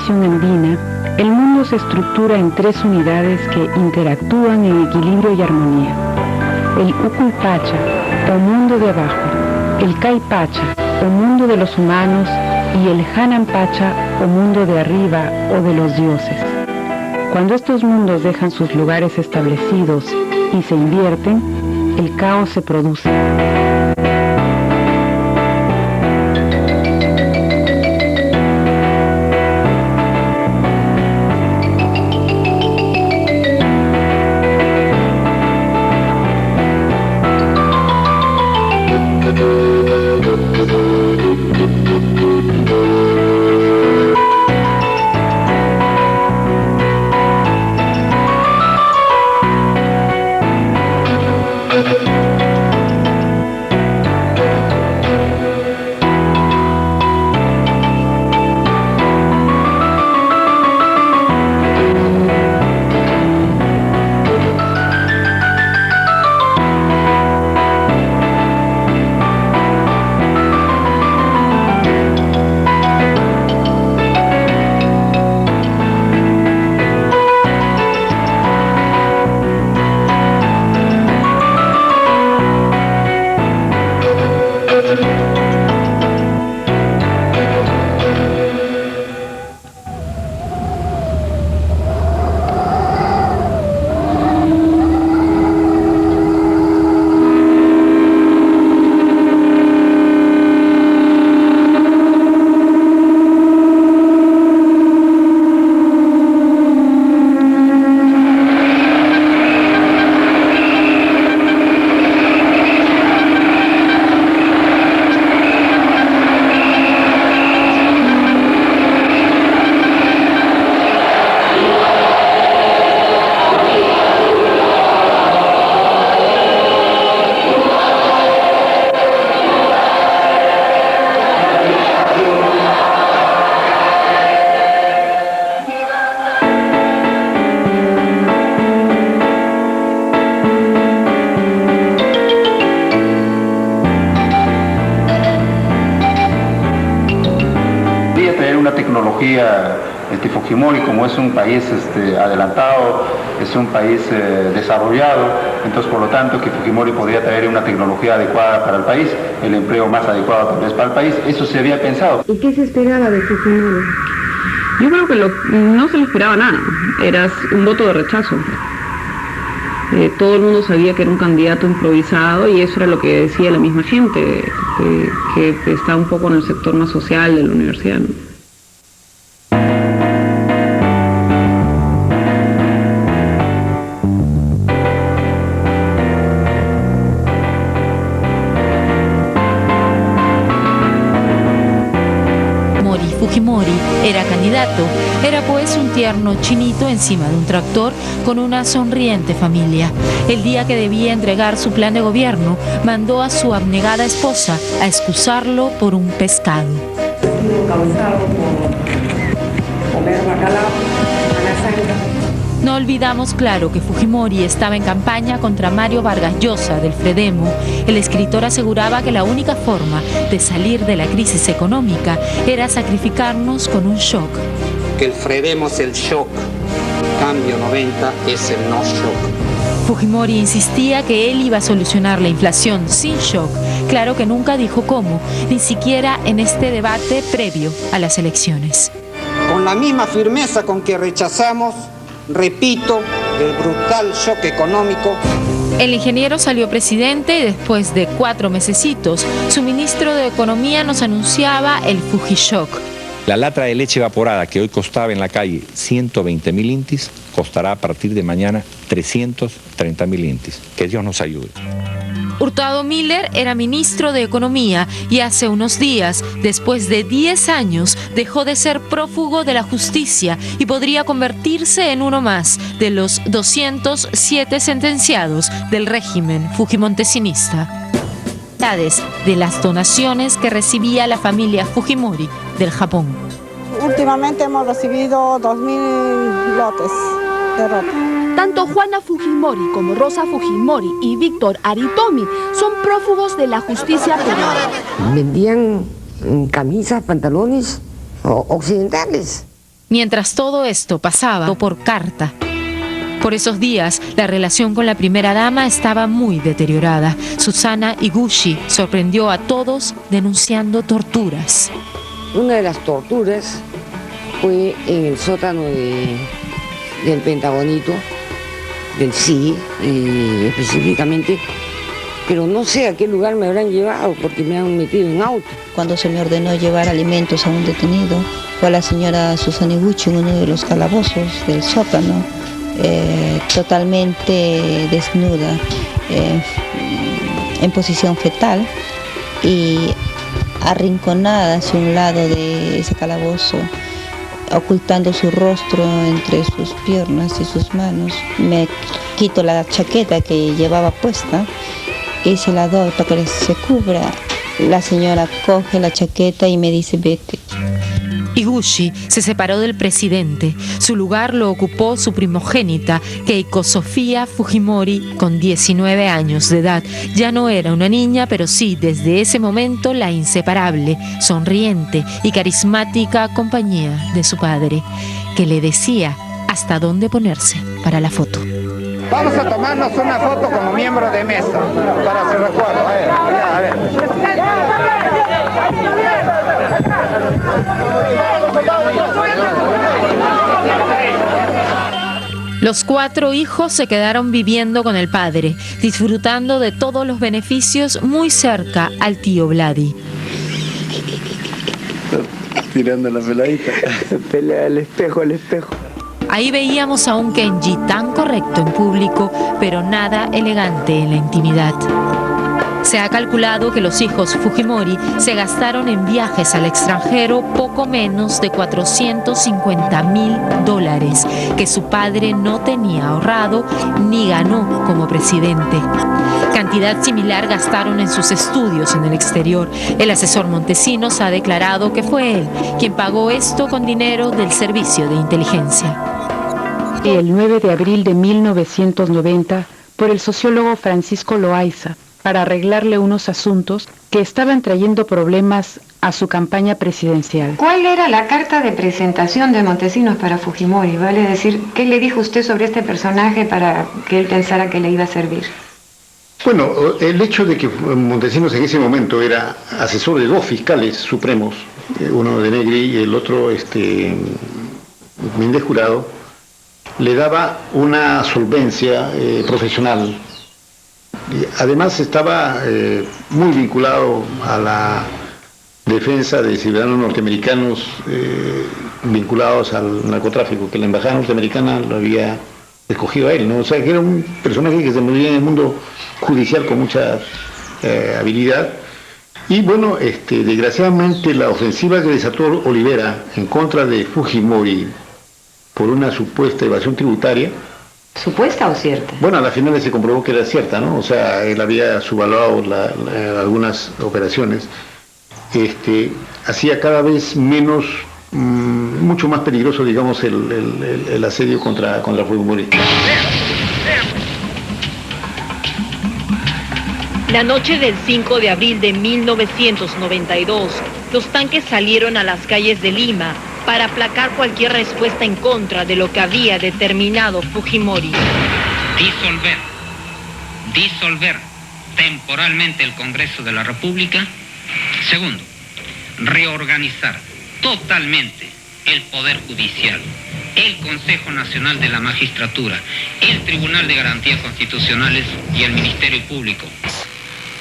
definición andina, el mundo se estructura en tres unidades que interactúan en equilibrio y armonía. El Uculpacha, o mundo de abajo, el Caipacha, o mundo de los humanos, y el Hanampacha, o mundo de arriba, o de los dioses. Cuando estos mundos dejan sus lugares establecidos y se invierten, el caos se produce. Fujimori, como es un país adelantado, es un país desarrollado, entonces por lo tanto que Fujimori podría traer una tecnología adecuada para el país, el empleo más adecuado tal vez para el país, eso se había pensado. ¿Y qué se esperaba de Fujimori? Yo creo que no se le esperaba nada, era un voto de rechazo. Todo el mundo sabía que era un candidato improvisado y eso era lo que decía la misma gente, que está un poco en el sector más social de la universidad, ¿no? Fujimori era candidato, era pues un tierno chinito encima de un tractor con una sonriente familia. El día que debía entregar su plan de gobierno, mandó a su abnegada esposa a excusarlo por un pescado. No olvidamos, claro, que Fujimori estaba en campaña contra Mario Vargas Llosa del Fredemo. El escritor aseguraba que la única forma de salir de la crisis económica era sacrificarnos con un shock. Que el Fredemo es el shock, cambio 90 es el no shock. Fujimori insistía que él iba a solucionar la inflación sin shock. Claro que nunca dijo cómo, ni siquiera en este debate previo a las elecciones. Con la misma firmeza con que rechazamos, repito, el brutal shock económico. El ingeniero salió presidente y después de 4 mesecitos, su ministro de Economía nos anunciaba el Fujishock. La lata de leche evaporada que hoy costaba en la calle 120.000 intis, costará a partir de mañana 330.000 intis. Que Dios nos ayude. Hurtado Miller era ministro de Economía y hace unos días, después de 10 años, dejó de ser prófugo de la justicia y podría convertirse en uno más de los 207 sentenciados del régimen fujimontesinista. De las donaciones que recibía la familia Fujimori del Japón. Últimamente hemos recibido 2.000 lotes de ropa. Tanto Juana Fujimori como Rosa Fujimori y Víctor Aritomi son prófugos de la justicia peruana. Vendían camisas, pantalones occidentales. Mientras todo esto pasaba por carta. Por esos días, la relación con la primera dama estaba muy deteriorada. Susana Higuchi sorprendió a todos denunciando torturas. Una de las torturas fue en el sótano del Pentagonito, del CIE específicamente, pero no sé a qué lugar me habrán llevado porque me han metido en auto. Cuando se me ordenó llevar alimentos a un detenido, fue a la señora Susana Higuchi en uno de los calabozos del sótano, totalmente desnuda, en posición fetal y arrinconada hacia un lado de ese calabozo, ocultando su rostro entre sus piernas y sus manos. Me quito la chaqueta que llevaba puesta y se la doy para que se cubra. La señora coge la chaqueta y me dice: vete. Higuchi se separó del presidente. Su lugar lo ocupó su primogénita, Keiko Sofía Fujimori, con 19 años de edad. Ya no era una niña, pero sí, desde ese momento, la inseparable, sonriente y carismática compañía de su padre, que le decía hasta dónde ponerse para la foto. Vamos a tomarnos una foto como miembro de mesa, para su recuerdo. A ver. Los 4 hijos se quedaron viviendo con el padre, disfrutando de todos los beneficios muy cerca al tío Vladi. Tirando la peladita. Pelea al espejo, al espejo. Ahí veíamos a un Kenji tan correcto en público, pero nada elegante en la intimidad. Se ha calculado que los hijos Fujimori se gastaron en viajes al extranjero poco menos de $450.000, que su padre no tenía ahorrado ni ganó como presidente. Cantidad similar gastaron en sus estudios en el exterior. El asesor Montesinos ha declarado que fue él quien pagó esto con dinero del servicio de inteligencia. El 9 de abril de 1990, por el sociólogo Francisco Loaiza, para arreglarle unos asuntos que estaban trayendo problemas a su campaña presidencial. ¿Cuál era la carta de presentación de Montesinos para Fujimori? Vale decir, ¿qué le dijo usted sobre este personaje para que él pensara que le iba a servir? Bueno, el hecho de que Montesinos en ese momento era asesor de 2 fiscales supremos, uno de Negri y el otro Méndez Jurado, le daba una solvencia profesional. Además estaba muy vinculado a la defensa de ciudadanos norteamericanos vinculados al narcotráfico, que la embajada norteamericana lo había escogido a él, ¿no? O sea, que era un personaje que se movía en el mundo judicial con mucha habilidad. Y bueno, desgraciadamente la ofensiva que desató Olivera en contra de Fujimori por una supuesta evasión tributaria. ¿Supuesta o cierta? Bueno, a la final se comprobó que era cierta, ¿no? O sea, él había subvaluado algunas operaciones. Hacía cada vez menos, mucho más peligroso, digamos, el asedio contra Fujimori. La noche del 5 de abril de 1992, los tanques salieron a las calles de Lima para aplacar cualquier respuesta en contra de lo que había determinado Fujimori. Disolver temporalmente el Congreso de la República. Segundo, reorganizar totalmente el Poder Judicial, el Consejo Nacional de la Magistratura, el Tribunal de Garantías Constitucionales y el Ministerio Público,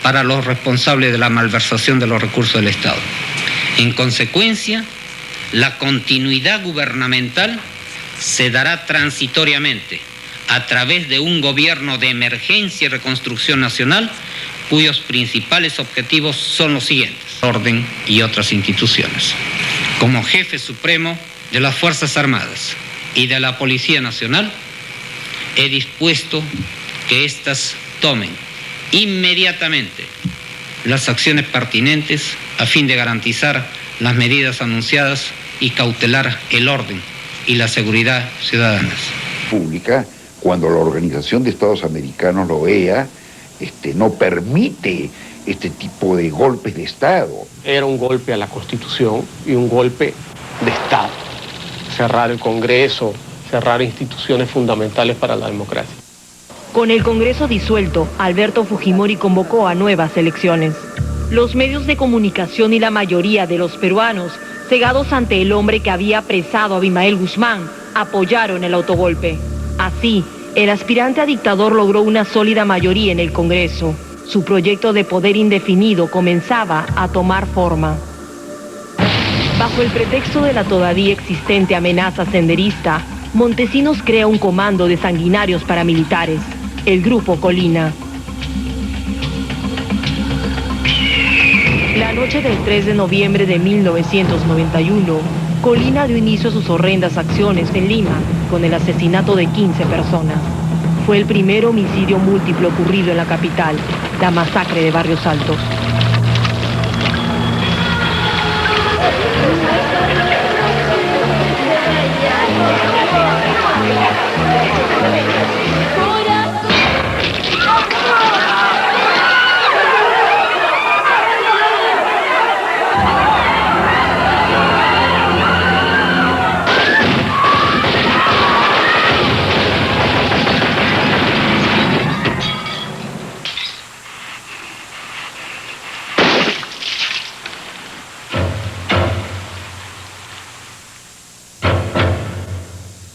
para los responsables de la malversación de los recursos del Estado. En consecuencia, la continuidad gubernamental se dará transitoriamente a través de un gobierno de emergencia y reconstrucción nacional, cuyos principales objetivos son los siguientes: orden y otras instituciones. Como jefe supremo de las Fuerzas Armadas y de la Policía Nacional, he dispuesto que éstas tomen inmediatamente las acciones pertinentes a fin de garantizar las medidas anunciadas y cautelar el orden y la seguridad ciudadanas. Pública, cuando la Organización de Estados Americanos, la OEA, no permite este tipo de golpes de Estado. Era un golpe a la Constitución y un golpe de Estado. cerrar el Congreso, cerrar instituciones fundamentales para la democracia. Con el Congreso disuelto, Alberto Fujimori convocó a nuevas elecciones. Los medios de comunicación y la mayoría de los peruanos, cegados ante el hombre que había apresado a Abimael Guzmán, apoyaron el autogolpe. Así, el aspirante a dictador logró una sólida mayoría en el Congreso. Su proyecto de poder indefinido comenzaba a tomar forma. Bajo el pretexto de la todavía existente amenaza senderista, Montesinos crea un comando de sanguinarios paramilitares, el Grupo Colina. La noche del 3 de noviembre de 1991, Colina dio inicio a sus horrendas acciones en Lima, con el asesinato de 15 personas. Fue el primer homicidio múltiple ocurrido en la capital, la masacre de Barrios Altos.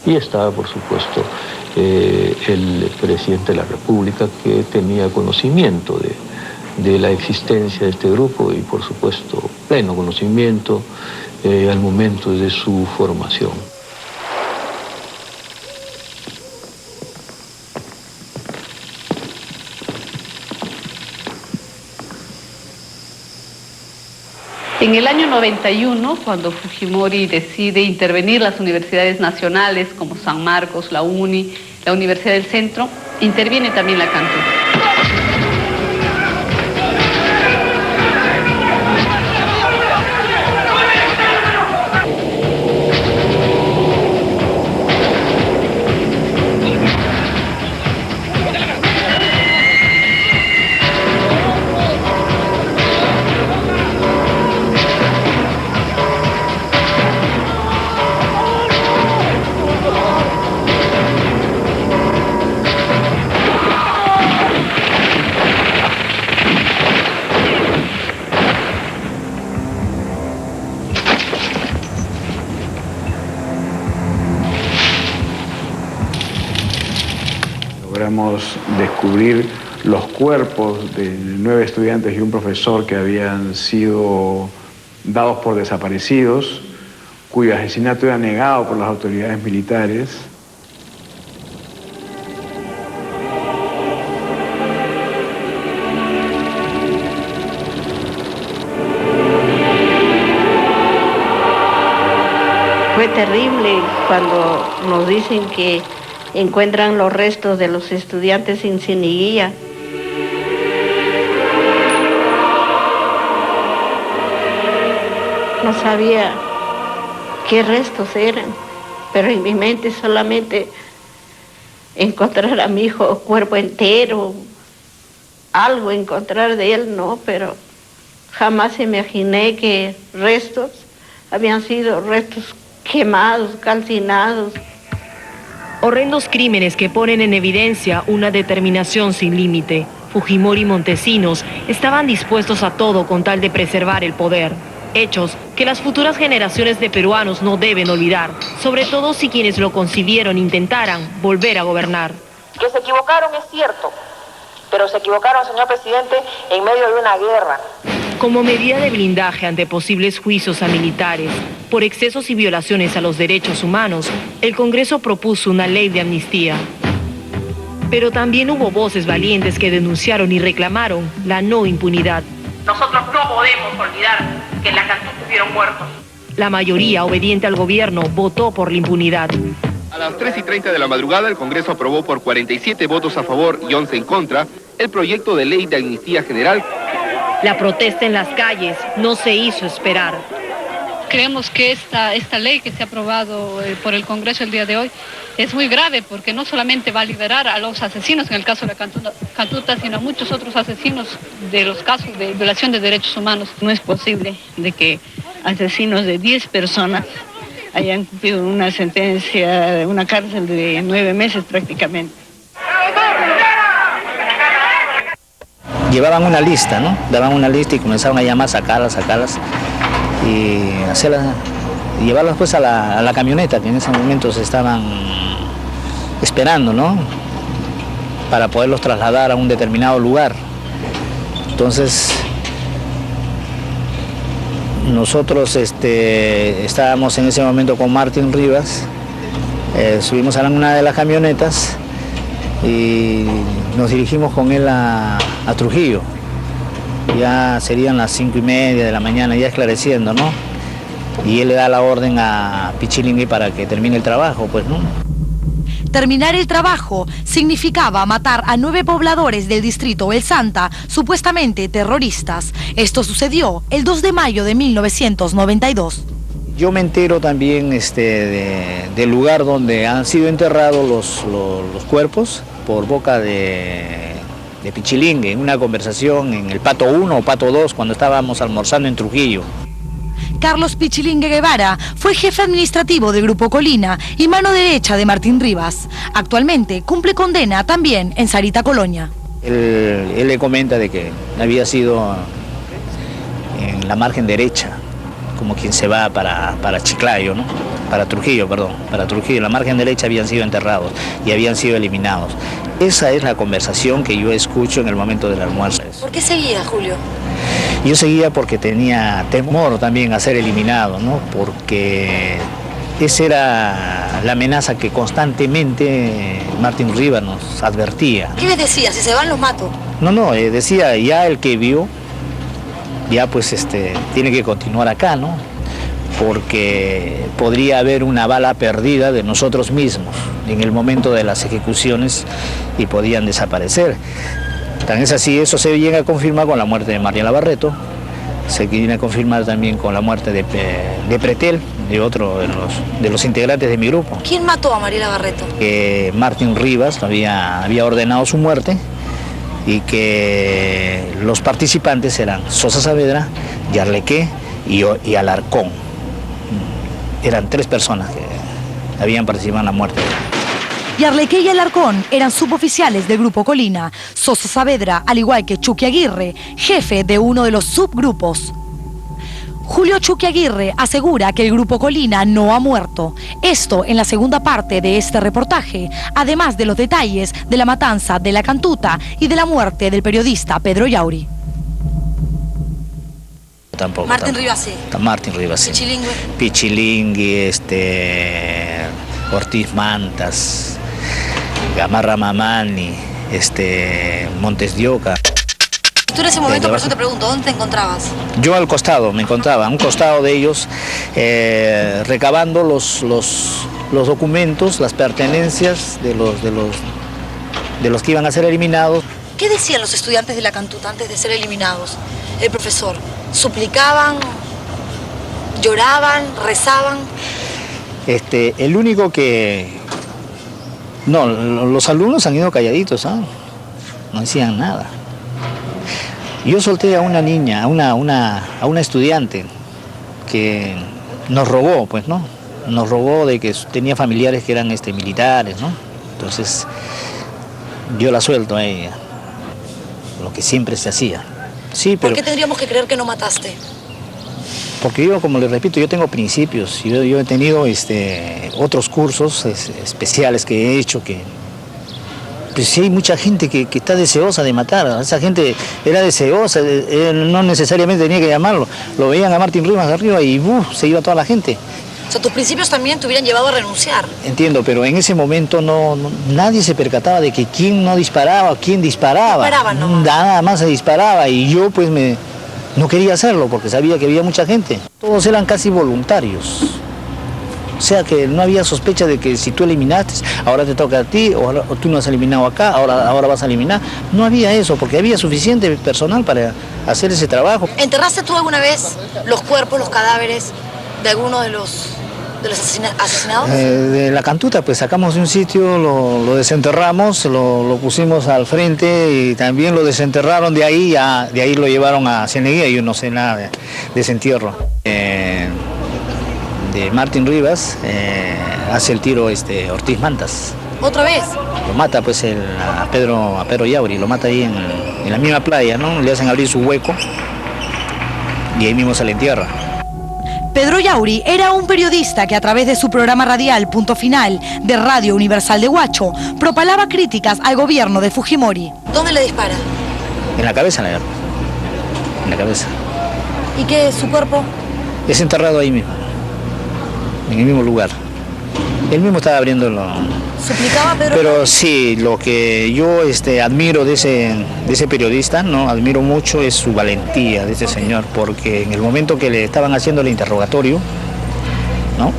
Y estaba, por supuesto, el presidente de la República, que tenía conocimiento de la existencia de este grupo y, por supuesto, pleno conocimiento al momento de su formación. En el año 91, cuando Fujimori decide intervenir las universidades nacionales como San Marcos, la UNI, la Universidad del Centro, interviene también la Cantú. Logramos descubrir los cuerpos de 9 estudiantes y un profesor que habían sido dados por desaparecidos, cuyo asesinato era negado por las autoridades militares. Fue terrible cuando nos dicen que encuentran los restos de los estudiantes sin guía. No sabía qué restos eran, pero en mi mente solamente encontrar a mi hijo cuerpo entero, algo encontrar de él, no, pero jamás imaginé que restos habían sido restos quemados, calcinados. Horrendos crímenes que ponen en evidencia una determinación sin límite. Fujimori y Montesinos estaban dispuestos a todo con tal de preservar el poder. Hechos que las futuras generaciones de peruanos no deben olvidar, sobre todo si quienes lo concibieron intentaran volver a gobernar. Que se equivocaron es cierto, pero se equivocaron, señor presidente, en medio de una guerra. Como medida de blindaje ante posibles juicios a militares por excesos y violaciones a los derechos humanos, el Congreso propuso una ley de amnistía. Pero también hubo voces valientes que denunciaron y reclamaron la no impunidad. Nosotros no podemos olvidar que en la Cantú hubieron muertos. La mayoría, obediente al gobierno, votó por la impunidad. A las 3:30 de la madrugada, el Congreso aprobó por 47 votos a favor y 11 en contra el proyecto de ley de amnistía general. La protesta en las calles no se hizo esperar. Creemos que esta ley que se ha aprobado por el Congreso el día de hoy es muy grave, porque no solamente va a liberar a los asesinos, en el caso de la Cantuta, sino a muchos otros asesinos de los casos de violación de derechos humanos. No es posible de que asesinos de 10 personas hayan cumplido una sentencia de una cárcel de 9 meses prácticamente. Llevaban una lista, ¿no? Daban una lista y comenzaban a llamar, sacarlas y llevarlas pues a la camioneta que en ese momento se estaban esperando, ¿no? Para poderlos trasladar a un determinado lugar. Entonces, nosotros estábamos en ese momento con Martín Rivas, subimos a una de las camionetas y nos dirigimos con él a Trujillo. Ya serían las 5:30 de la mañana, ya esclareciendo, ¿no? Y él le da la orden a Pichilingui para que termine el trabajo, pues, ¿no? Terminar el trabajo significaba matar a 9 pobladores del distrito El Santa, supuestamente terroristas. Esto sucedió el 2 de mayo de 1992. Yo me entero también del lugar donde han sido enterrados los cuerpos por boca de Pichilingui, en una conversación en el Pato 1 o Pato 2, cuando estábamos almorzando en Trujillo. Carlos Pichilingui Guevara fue jefe administrativo del Grupo Colina y mano derecha de Martín Rivas. Actualmente cumple condena también en Sarita Colonia. Él le comenta de que había sido en la margen derecha, como quien se va para Chiclayo, ¿no? Para Trujillo, en la margen derecha habían sido enterrados y habían sido eliminados. Esa es la conversación que yo escucho en el momento del almuerzo. ¿Por qué seguía, Julio? Yo seguía porque tenía temor también a ser eliminado, ¿no? Porque esa era la amenaza que constantemente Martín Rivas nos advertía. ¿Qué les decía? Si se van los mato. No, decía ya el que vio, ya pues tiene que continuar acá, ¿no? Porque podría haber una bala perdida de nosotros mismos en el momento de las ejecuciones y podían desaparecer. Tan es así, eso se llega a confirmar con la muerte de Mariela Barreto, se viene a confirmar también con la muerte de Pretel, de otro de los integrantes de mi grupo. ¿Quién mató a Mariela Barreto? Martín Rivas había ordenado su muerte y que los participantes eran Sosa Saavedra, Yarlequé y Alarcón. Eran 3 personas que habían participado en la muerte. Yarlequé y Alarcón eran suboficiales del Grupo Colina. Sosa Saavedra, al igual que Chucky Aguirre, jefe de uno de los subgrupos. Julio Chucky Aguirre asegura que el Grupo Colina no ha muerto. Esto en la segunda parte de este reportaje, además de los detalles de la matanza de la Cantuta y de la muerte del periodista Pedro Yauri. Tampoco. Martín Rivas sí. Martín Rivas sí. Pichilingui, Ortiz Mantas, Gamarra Mamani, Montes de Oca. Tú en ese momento, por eso te pregunto, ¿dónde te encontrabas? Yo al costado, me encontraba, a un costado de ellos, recabando los documentos, las pertenencias de los que iban a ser eliminados. ¿Qué decían los estudiantes de la Cantuta antes de ser eliminados? El profesor, ¿suplicaban, lloraban, rezaban? El único que... No, los alumnos han ido calladitos, ¿ah? No decían nada. Yo solté a una niña, a una estudiante que nos rogó, pues, ¿no? Nos rogó de que tenía familiares que eran militares, ¿no? Entonces, yo la suelto a ella, lo que siempre se hacía. Sí, pero... ¿Por qué tendríamos que creer que no mataste? Porque yo, como les repito, yo tengo principios. Yo he tenido otros cursos especiales que he hecho que... Pues sí, hay mucha gente que está deseosa de matar. Esa gente era deseosa, no necesariamente tenía que llamarlo. Lo veían a Martín Rivas arriba y se iba toda la gente. O sea, tus principios también te hubieran llevado a renunciar. Entiendo, pero en ese momento nadie se percataba de que quién no disparaba, quién disparaba. Disparaban nomás. Nada más se disparaba y yo pues no quería hacerlo porque sabía que había mucha gente. Todos eran casi voluntarios. O sea que no había sospecha de que si tú eliminaste, ahora te toca a ti, o tú no has eliminado acá, ahora vas a eliminar. No había eso, porque había suficiente personal para hacer ese trabajo. ¿Enterraste tú alguna vez los cuerpos, los cadáveres de alguno de los asesinados? De la Cantuta, pues sacamos de un sitio, lo desenterramos, lo pusimos al frente y también lo desenterraron de ahí lo llevaron a Cieneguía y yo no sé nada de ese entierro. Martín Rivas, hace el tiro Ortiz Mantas. ¿Otra vez? Lo mata pues a Pedro Yauri, lo mata ahí en la misma playa, ¿no? Le hacen abrir su hueco y ahí mismo se le entierra. Pedro Yauri era un periodista que a través de su programa radial Punto Final de Radio Universal de Huacho propalaba críticas al gobierno de Fujimori. ¿Dónde le dispara? En la cabeza, en la cabeza. ¿Y qué es su cuerpo? Es enterrado ahí mismo, en el mismo lugar. Él mismo estaba abriéndolo. ¿Suplicaba Pedro? Pero sí, lo que yo admiro de ese periodista, ¿no? Admiro mucho es su valentía de ese señor, porque en el momento que le estaban haciendo el interrogatorio, ¿no?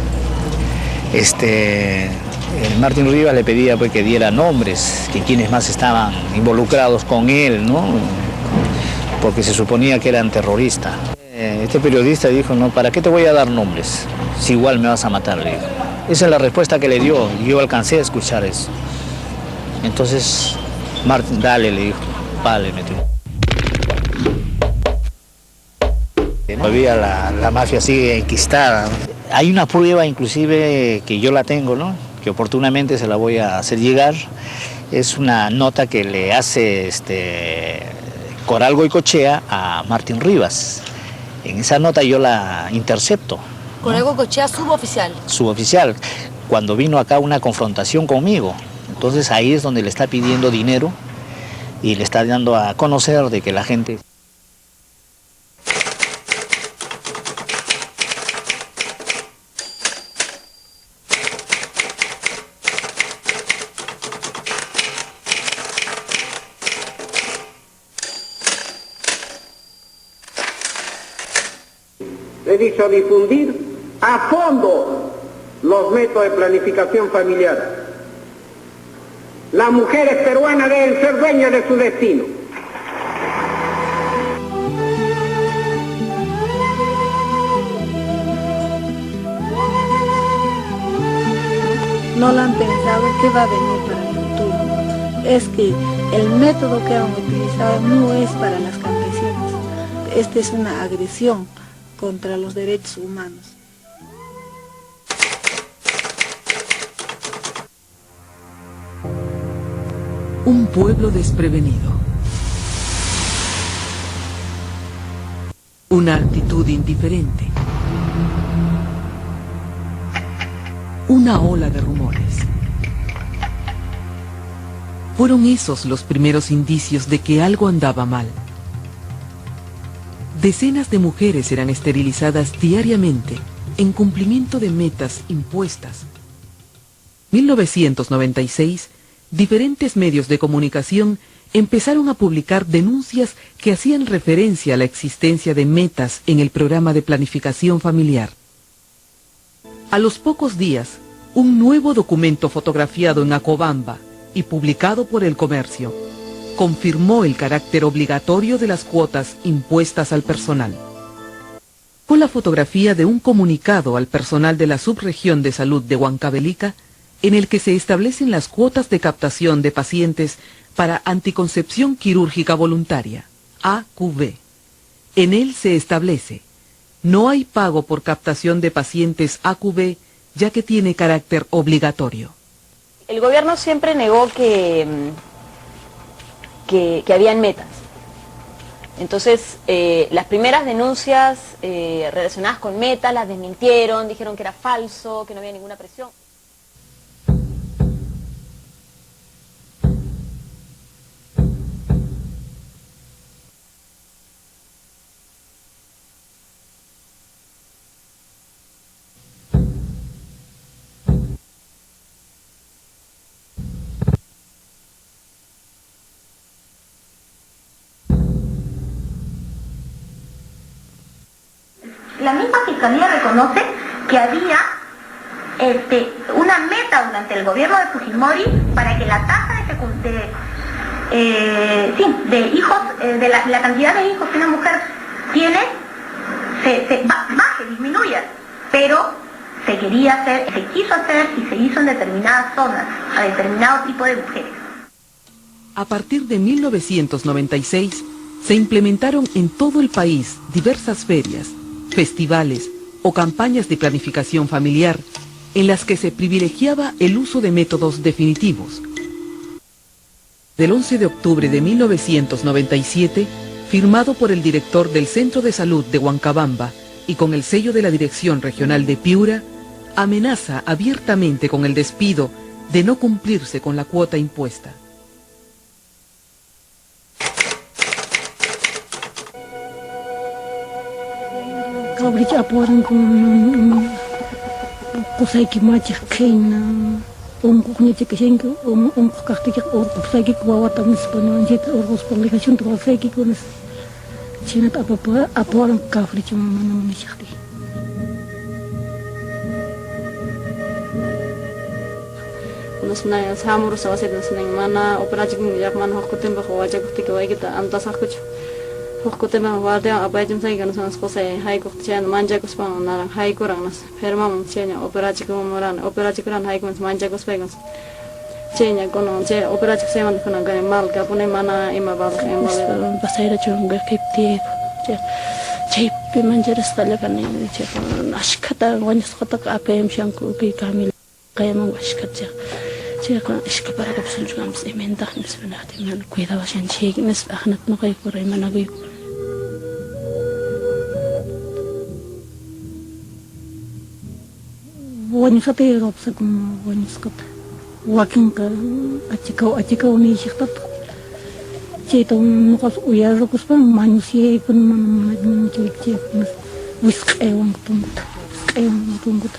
Martín Rivas le pedía pues, que diera nombres, que quienes más estaban involucrados con él, ¿no? Porque se suponía que eran terroristas. Este periodista dijo, no, ¿para qué te voy a dar nombres? Si igual me vas a matar, le dijo. Esa es la respuesta que le dio, y yo alcancé a escuchar eso. Entonces, Martín, dale, le dijo, vale, metió. Todavía la mafia sigue enquistada. Hay una prueba, inclusive, que yo la tengo, ¿no? Que oportunamente se la voy a hacer llegar. Es una nota que le hace Coral Goicoechea a Martín Rivas. En esa nota yo la intercepto. Coral Goicoechea, suboficial. Suboficial, cuando vino acá una confrontación conmigo. Entonces ahí es donde le está pidiendo dinero y le está dando a conocer de que la gente... He dicho difundir a fondo los métodos de planificación familiar. Las mujeres peruanas deben ser dueñas de su destino. No lo han pensado qué va a venir para el futuro. Es que el método que han utilizado no es para las campesinas. Esta es una agresión contra los derechos humanos. Un pueblo desprevenido. Una actitud indiferente. Una ola de rumores. Fueron esos los primeros indicios de que algo andaba mal. Decenas de mujeres eran esterilizadas diariamente en cumplimiento de metas impuestas. 1996, diferentes medios de comunicación empezaron a publicar denuncias que hacían referencia a la existencia de metas en el programa de planificación familiar. A los pocos días, un nuevo documento fotografiado en Acobamba y publicado por El Comercio confirmó el carácter obligatorio de las cuotas impuestas al personal. Con la fotografía de un comunicado al personal de la Subregión de Salud de Huancavelica, en el que se establecen las cuotas de captación de pacientes para anticoncepción quirúrgica voluntaria, AQV. En él se establece, no hay pago por captación de pacientes AQV, ya que tiene carácter obligatorio. El gobierno siempre negó que habían metas. Entonces, las primeras denuncias relacionadas con metas las desmintieron, dijeron que era falso, que no había ninguna presión. La misma Fiscalía reconoce que había una meta durante el gobierno de Fujimori para que la tasa de hijos, de la cantidad de hijos que una mujer tiene, baje, disminuya, pero se quería hacer, se quiso hacer y se hizo en determinadas zonas, a determinado tipo de mujeres. A partir de 1996, se implementaron en todo el país diversas ferias, festivales, o campañas de planificación familiar en las que se privilegiaba el uso de métodos definitivos. Del 11 de octubre de 1997, firmado por el director del Centro de Salud de Huancabamba y con el sello de la Dirección Regional de Piura, amenaza abiertamente con el despido de no cumplirse con la cuota impuesta. Hukutema guardia abajim sai ganas nas kosai hai kuktian manja kuspang narang hai kurang nas hermam cenya operasi kumoran operasi kuran hai kumas manja kuspegas cenya kono ce operasi seman kuna gane mal ka pune mana ima bal emal basaira chunga kipti ce pe manja rastala kan ce ashkata wanis khata ka apem shanku ki kamil qayama washkata ce kan ishka para ka bisul jugam sementa nisbana timan kuida washan che nis akhnat no kay kuray managoy Ванисаты робсакум ванискат. Вакинка атикау не шихтат. Чейто нукас уязу куспан манусие кун манамадин чейте виск эван тунгут.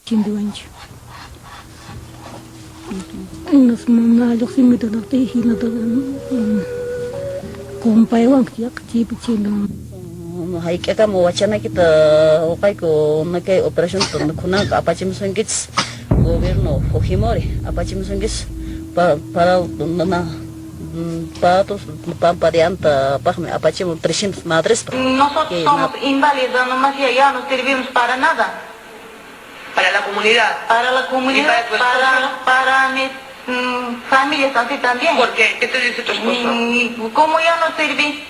Чиндуанч. Нас мана лохсимита дакте хината компайван киак чипичинда. Hay que como wachana kita okai ko nakai operation ton kuna apachim sungits gobierno Fujimori apachim sungits para na patos pampa de anta pagme apachim 300 madres. Nosotros somos inválidos, nomás ya no servimos para nada. Para la comunidad. Para la comunidad, para mi familia también. ¿Por qué? ¿Qué te dice tu esposo? ¿Cómo ya no serví?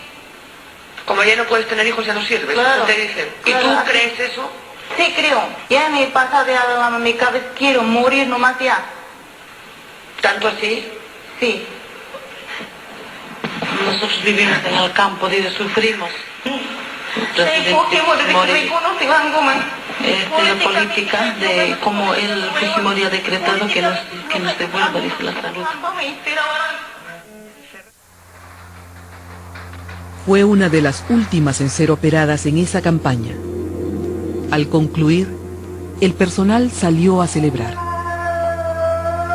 Como ya no puedes tener hijos, ya no sirve. Claro, eso te dicen. ¿Y tú crees eso? Sí, creo. Ya me pasa de a mi cabeza, quiero morir nomás ya. ¿Tanto así? Sí. Nosotros vivimos en el campo, sufrimos. La política de cómo el Fujimori ha decretado que nos devuelva, dice, la salud. Fue una de las últimas en ser operadas en esa campaña. Al concluir, el personal salió a celebrar.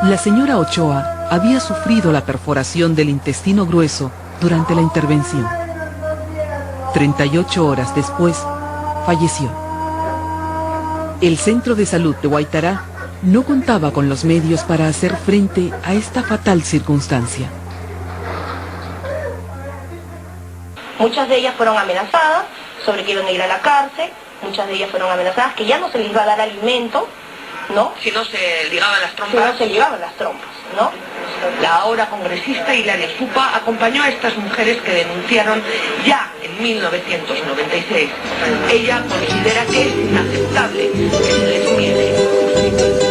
La señora Ochoa había sufrido la perforación del intestino grueso durante la intervención. 38 horas después, falleció. El Centro de Salud de Huaytará no contaba con los medios para hacer frente a esta fatal circunstancia. Muchas de ellas fueron amenazadas sobre que iban a ir a la cárcel, muchas de ellas fueron amenazadas que ya no se les iba a dar alimento, ¿no? Si no se ligaban las trompas. Si no se ligaban las trompas, ¿no? La ahora congresista Hilaria Supa acompañó a estas mujeres que denunciaron ya en 1996. Ella considera que es inaceptable que se les niegue justicia.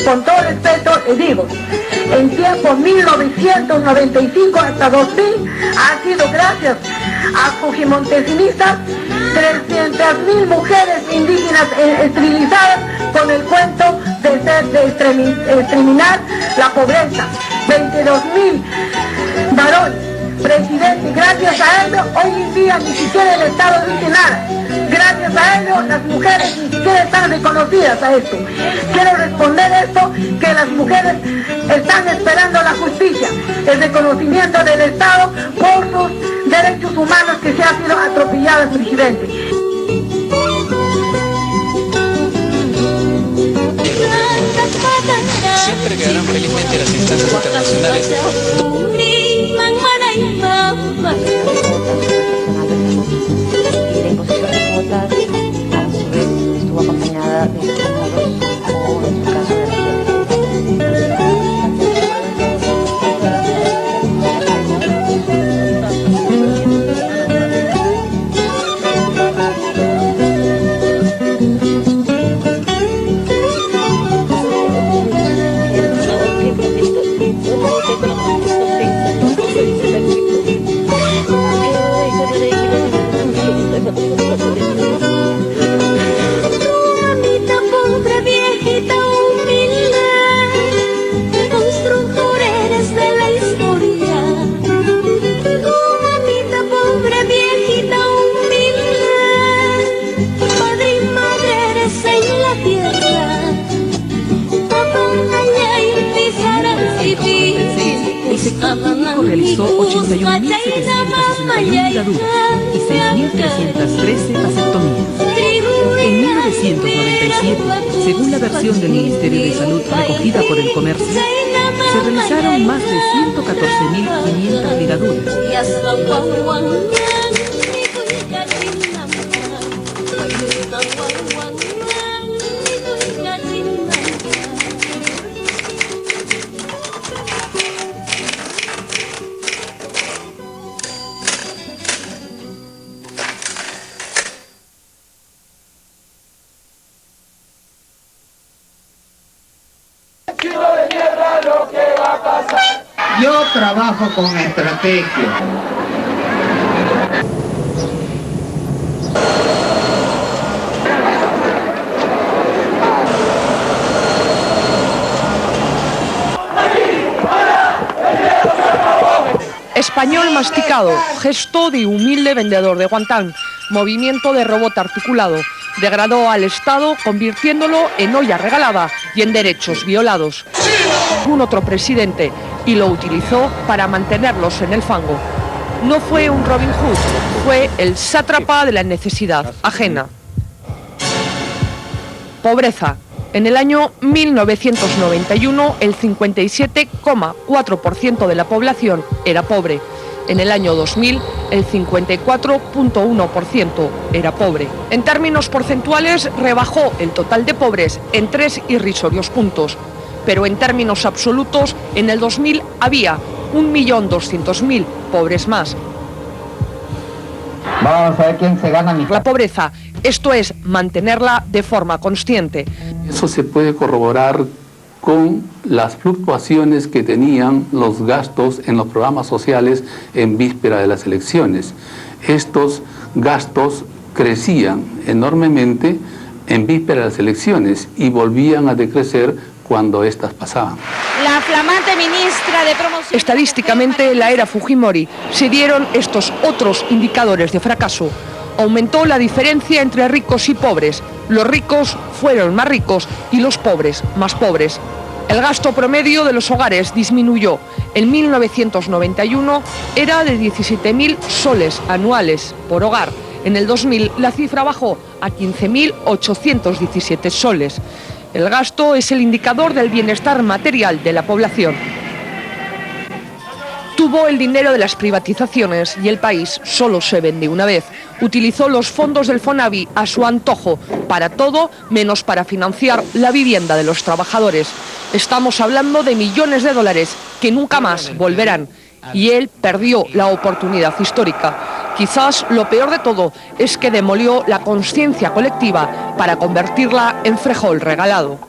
Con todo respeto les digo, en tiempos 1995 hasta 2000 ha sido gracias a fujimontesinistas 300.000 mujeres indígenas esterilizadas con el cuento de exterminar la pobreza, 22.000 varones. Presidente, gracias a ello, hoy en día ni siquiera el Estado dice nada. Gracias a ello, las mujeres ni siquiera están reconocidas a esto. Quiero responder esto, que las mujeres están esperando la justicia, el reconocimiento del Estado por sus derechos humanos que se han sido atropellados, presidente. Siempre quedarán felizmente las instancias internacionales. realizó 81.761 ligaduras y 6.313 vasectomías. En 1997, según la versión del Ministerio de Salud recogida por el Comercio, se realizaron más de 114.500 ligaduras. Yo trabajo con estrategia. Español masticado, gesto de humilde vendedor de guantán, movimiento de robot articulado, degradó al Estado convirtiéndolo en olla regalada y en derechos violados. Un otro presidente y lo utilizó para mantenerlos en el fango. No fue un Robin Hood, fue el sátrapa de la necesidad ajena. Pobreza. En el año 1991, el 57,4% de la población era pobre. En el año 2000, el 54,1% era pobre. En términos porcentuales, rebajó el total de pobres en 3 irrisorios puntos. Pero en términos absolutos, en el 2000 había 1.200.000 pobres más. Vamos a ver quién se gana la pobreza, esto es, mantenerla de forma consciente. Eso se puede corroborar con las fluctuaciones que tenían los gastos en los programas sociales en víspera de las elecciones. Estos gastos crecían enormemente en víspera de las elecciones y volvían a decrecer cuando éstas pasaban. La flamante ministra de Promoción... Estadísticamente, en la era Fujimori se dieron estos otros indicadores de fracaso. Aumentó la diferencia entre ricos y pobres. Los ricos fueron más ricos y los pobres más pobres. El gasto promedio de los hogares disminuyó. En 1991 era de 17.000 soles anuales por hogar. En el 2000 la cifra bajó a 15.817 soles. El gasto es el indicador del bienestar material de la población. Tuvo el dinero de las privatizaciones y el país solo se vende una vez. Utilizó los fondos del Fonavi a su antojo, para todo menos para financiar la vivienda de los trabajadores. Estamos hablando de millones de dólares que nunca más volverán. Y él perdió la oportunidad histórica. Quizás lo peor de todo es que demolió la conciencia colectiva para convertirla en frijol regalado.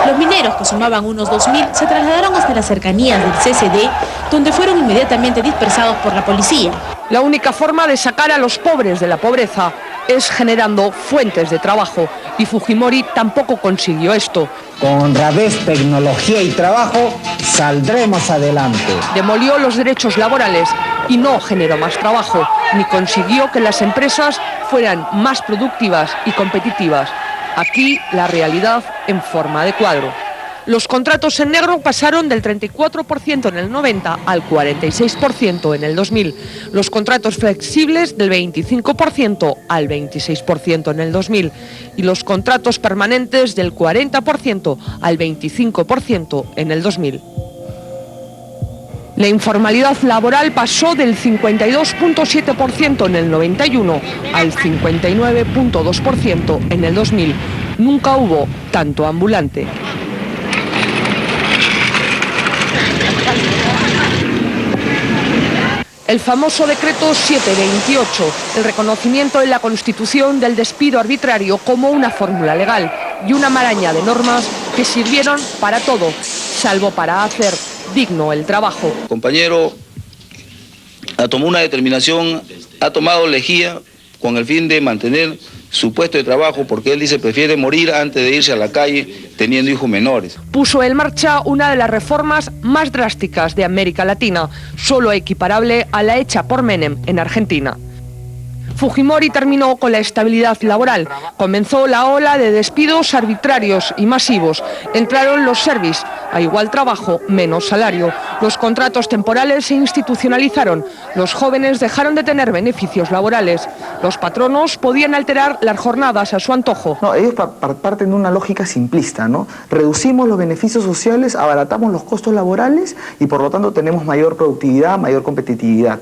Los mineros, que sumaban unos 2.000, se trasladaron hasta las cercanías del CCD, donde fueron inmediatamente dispersados por la policía. La única forma de sacar a los pobres de la pobreza es generando fuentes de trabajo, y Fujimori tampoco consiguió esto. Con honradez, tecnología y trabajo saldremos adelante. Demolió los derechos laborales y no generó más trabajo, ni consiguió que las empresas fueran más productivas y competitivas. Aquí la realidad en forma de cuadro. Los contratos en negro pasaron del 34% en el 90 al 46% en el 2000. Los contratos flexibles del 25% al 26% en el 2000. Y los contratos permanentes del 40% al 25% en el 2000. La informalidad laboral pasó del 52,7% en el 91 al 59,2% en el 2000. Nunca hubo tanto ambulante. El famoso decreto 728, el reconocimiento en la Constitución del despido arbitrario como una fórmula legal y una maraña de normas que sirvieron para todo, salvo para hacer digno el trabajo. El compañero tomó una determinación, ha tomado lejía con el fin de mantener su puesto de trabajo, porque él dice prefiere morir antes de irse a la calle teniendo hijos menores. Puso en marcha una de las reformas más drásticas de América Latina, solo equiparable a la hecha por Menem en Argentina. Fujimori terminó con la estabilidad laboral. Comenzó la ola de despidos arbitrarios y masivos. Entraron los service, a igual trabajo, menos salario. Los contratos temporales se institucionalizaron. Los jóvenes dejaron de tener beneficios laborales. Los patronos podían alterar las jornadas a su antojo. No, ellos parten de una lógica simplista, ¿no? Reducimos los beneficios sociales, abaratamos los costos laborales y por lo tanto tenemos mayor productividad, mayor competitividad.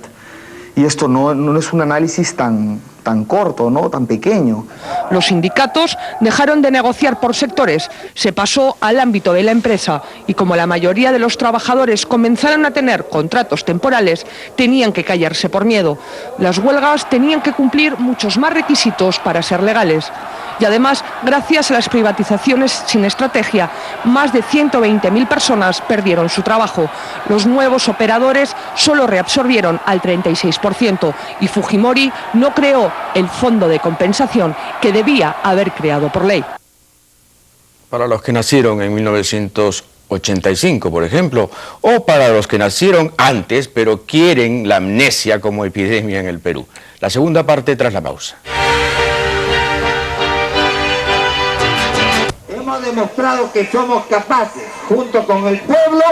Y esto no es un análisis tan corto, ¿no? Tan pequeño. Los sindicatos dejaron de negociar por sectores, se pasó al ámbito de la empresa y como la mayoría de los trabajadores comenzaron a tener contratos temporales, tenían que callarse por miedo. Las huelgas tenían que cumplir muchos más requisitos para ser legales. Y además, gracias a las privatizaciones sin estrategia, más de 120.000 personas perdieron su trabajo. Los nuevos operadores solo reabsorbieron al 36% y Fujimori no creó el fondo de compensación que debía haber creado por ley. Para los que nacieron en 1985, por ejemplo, o para los que nacieron antes, pero quieren la amnesia como epidemia en el Perú. La segunda parte tras la pausa. Hemos demostrado que somos capaces, junto con el pueblo,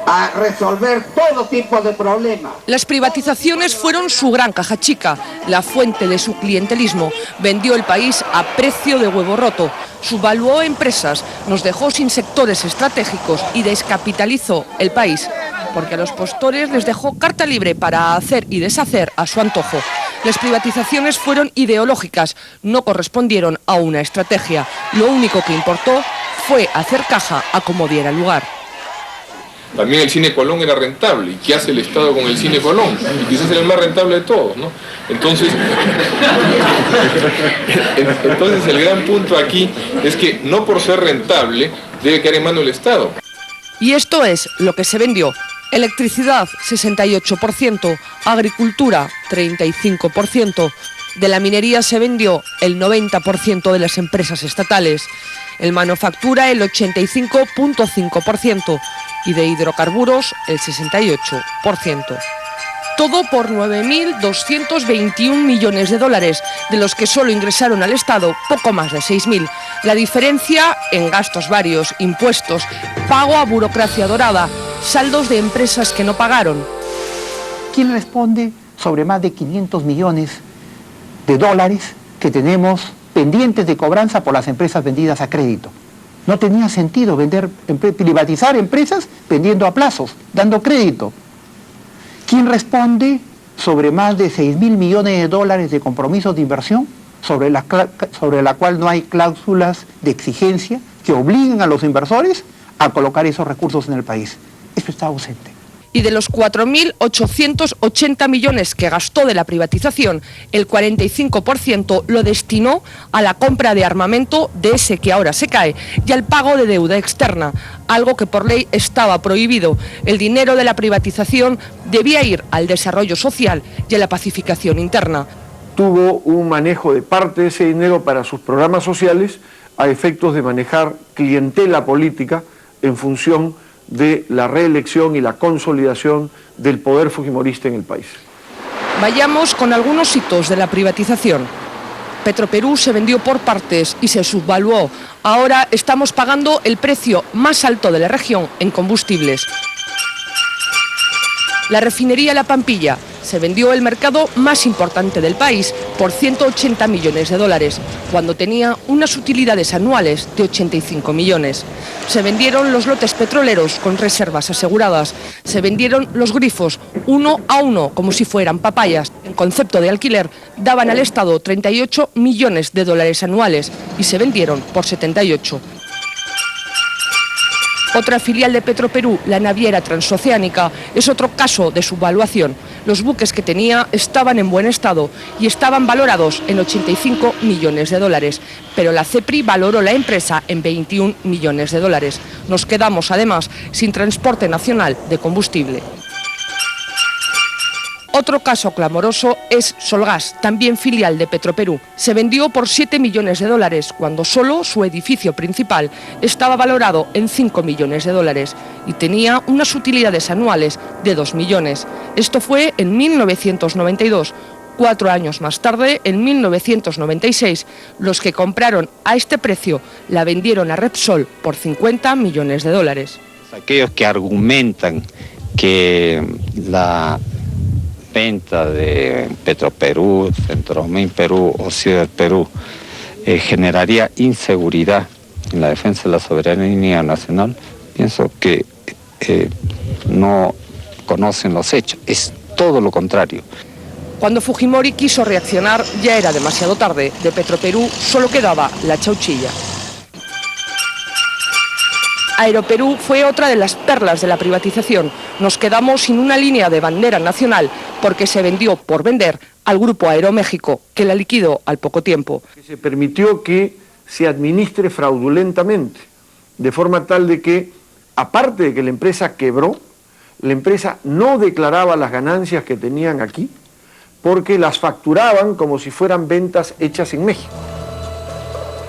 a resolver todo tipo de problemas. Las privatizaciones fueron su gran caja chica, la fuente de su clientelismo. Vendió el país a precio de huevo roto, subvaluó empresas, nos dejó sin sectores estratégicos y descapitalizó el país, porque a los postores les dejó carta libre para hacer y deshacer a su antojo. Las privatizaciones fueron ideológicas, no correspondieron a una estrategia. Lo único que importó fue hacer caja a como diera lugar. También el Cine Colón era rentable. ¿Y qué hace el Estado con el Cine Colón? Y quizás era el más rentable de todos, ¿no? Entonces el gran punto aquí es que no por ser rentable debe quedar en manos del Estado. Y esto es lo que se vendió. Electricidad, 68%, agricultura, 35%. De la minería se vendió el 90% de las empresas estatales. En manufactura, el 85.5%. Y de hidrocarburos, el 68%. Todo por 9.221 millones de dólares, de los que solo ingresaron al Estado poco más de 6.000. La diferencia en gastos varios, impuestos, pago a burocracia dorada, saldos de empresas que no pagaron. ¿Quién responde sobre más de 500 millones de dólares que tenemos pendientes de cobranza por las empresas vendidas a crédito? No tenía sentido privatizar empresas vendiendo a plazos, dando crédito. ¿Quién responde sobre más de 6.000 millones de dólares de compromisos de inversión, sobre la cual no hay cláusulas de exigencia que obliguen a los inversores a colocar esos recursos en el país? Eso está ausente. Y de los 4.880 millones que gastó de la privatización, el 45% lo destinó a la compra de armamento de ese que ahora se cae y al pago de deuda externa, algo que por ley estaba prohibido. El dinero de la privatización debía ir al desarrollo social y a la pacificación interna. Tuvo un manejo de parte de ese dinero para sus programas sociales a efectos de manejar clientela política en función de la reelección y la consolidación del poder fujimorista en el país. Vayamos con algunos hitos de la privatización. Petroperú se vendió por partes y se subvaluó. Ahora estamos pagando el precio más alto de la región en combustibles. La refinería La Pampilla se vendió el mercado más importante del país por 180 millones de dólares, cuando tenía unas utilidades anuales de 85 millones. Se vendieron los lotes petroleros con reservas aseguradas. Se vendieron los grifos uno a uno, como si fueran papayas. En concepto de alquiler, daban al Estado 38 millones de dólares anuales y se vendieron por 78. Otra filial de Petroperú, la naviera transoceánica, es otro caso de subvaluación. Los buques que tenía estaban en buen estado y estaban valorados en 85 millones de dólares, pero la CEPRI valoró la empresa en 21 millones de dólares. Nos quedamos además sin transporte nacional de combustible. Otro caso clamoroso es Solgas, también filial de Petroperú. Se vendió por 7 millones de dólares, cuando solo su edificio principal estaba valorado en 5 millones de dólares y tenía unas utilidades anuales de 2 millones. Esto fue en 1992, 4 años más tarde, en 1996, los que compraron a este precio la vendieron a Repsol por 50 millones de dólares. Aquellos que argumentan que la venta de Petroperú, Centromin Perú o Ciudad Perú generaría inseguridad en la defensa de la soberanía nacional, pienso que no conocen los hechos, es todo lo contrario. Cuando Fujimori quiso reaccionar ya era demasiado tarde. De Petroperú solo quedaba la chauchilla. Aeroperú fue otra de las perlas de la privatización. Nos quedamos sin una línea de bandera nacional porque se vendió por vender al grupo Aeroméxico, que la liquidó al poco tiempo. Se permitió que se administre fraudulentamente, de forma tal de que, aparte de que la empresa quebró, la empresa no declaraba las ganancias que tenían aquí, porque las facturaban como si fueran ventas hechas en México.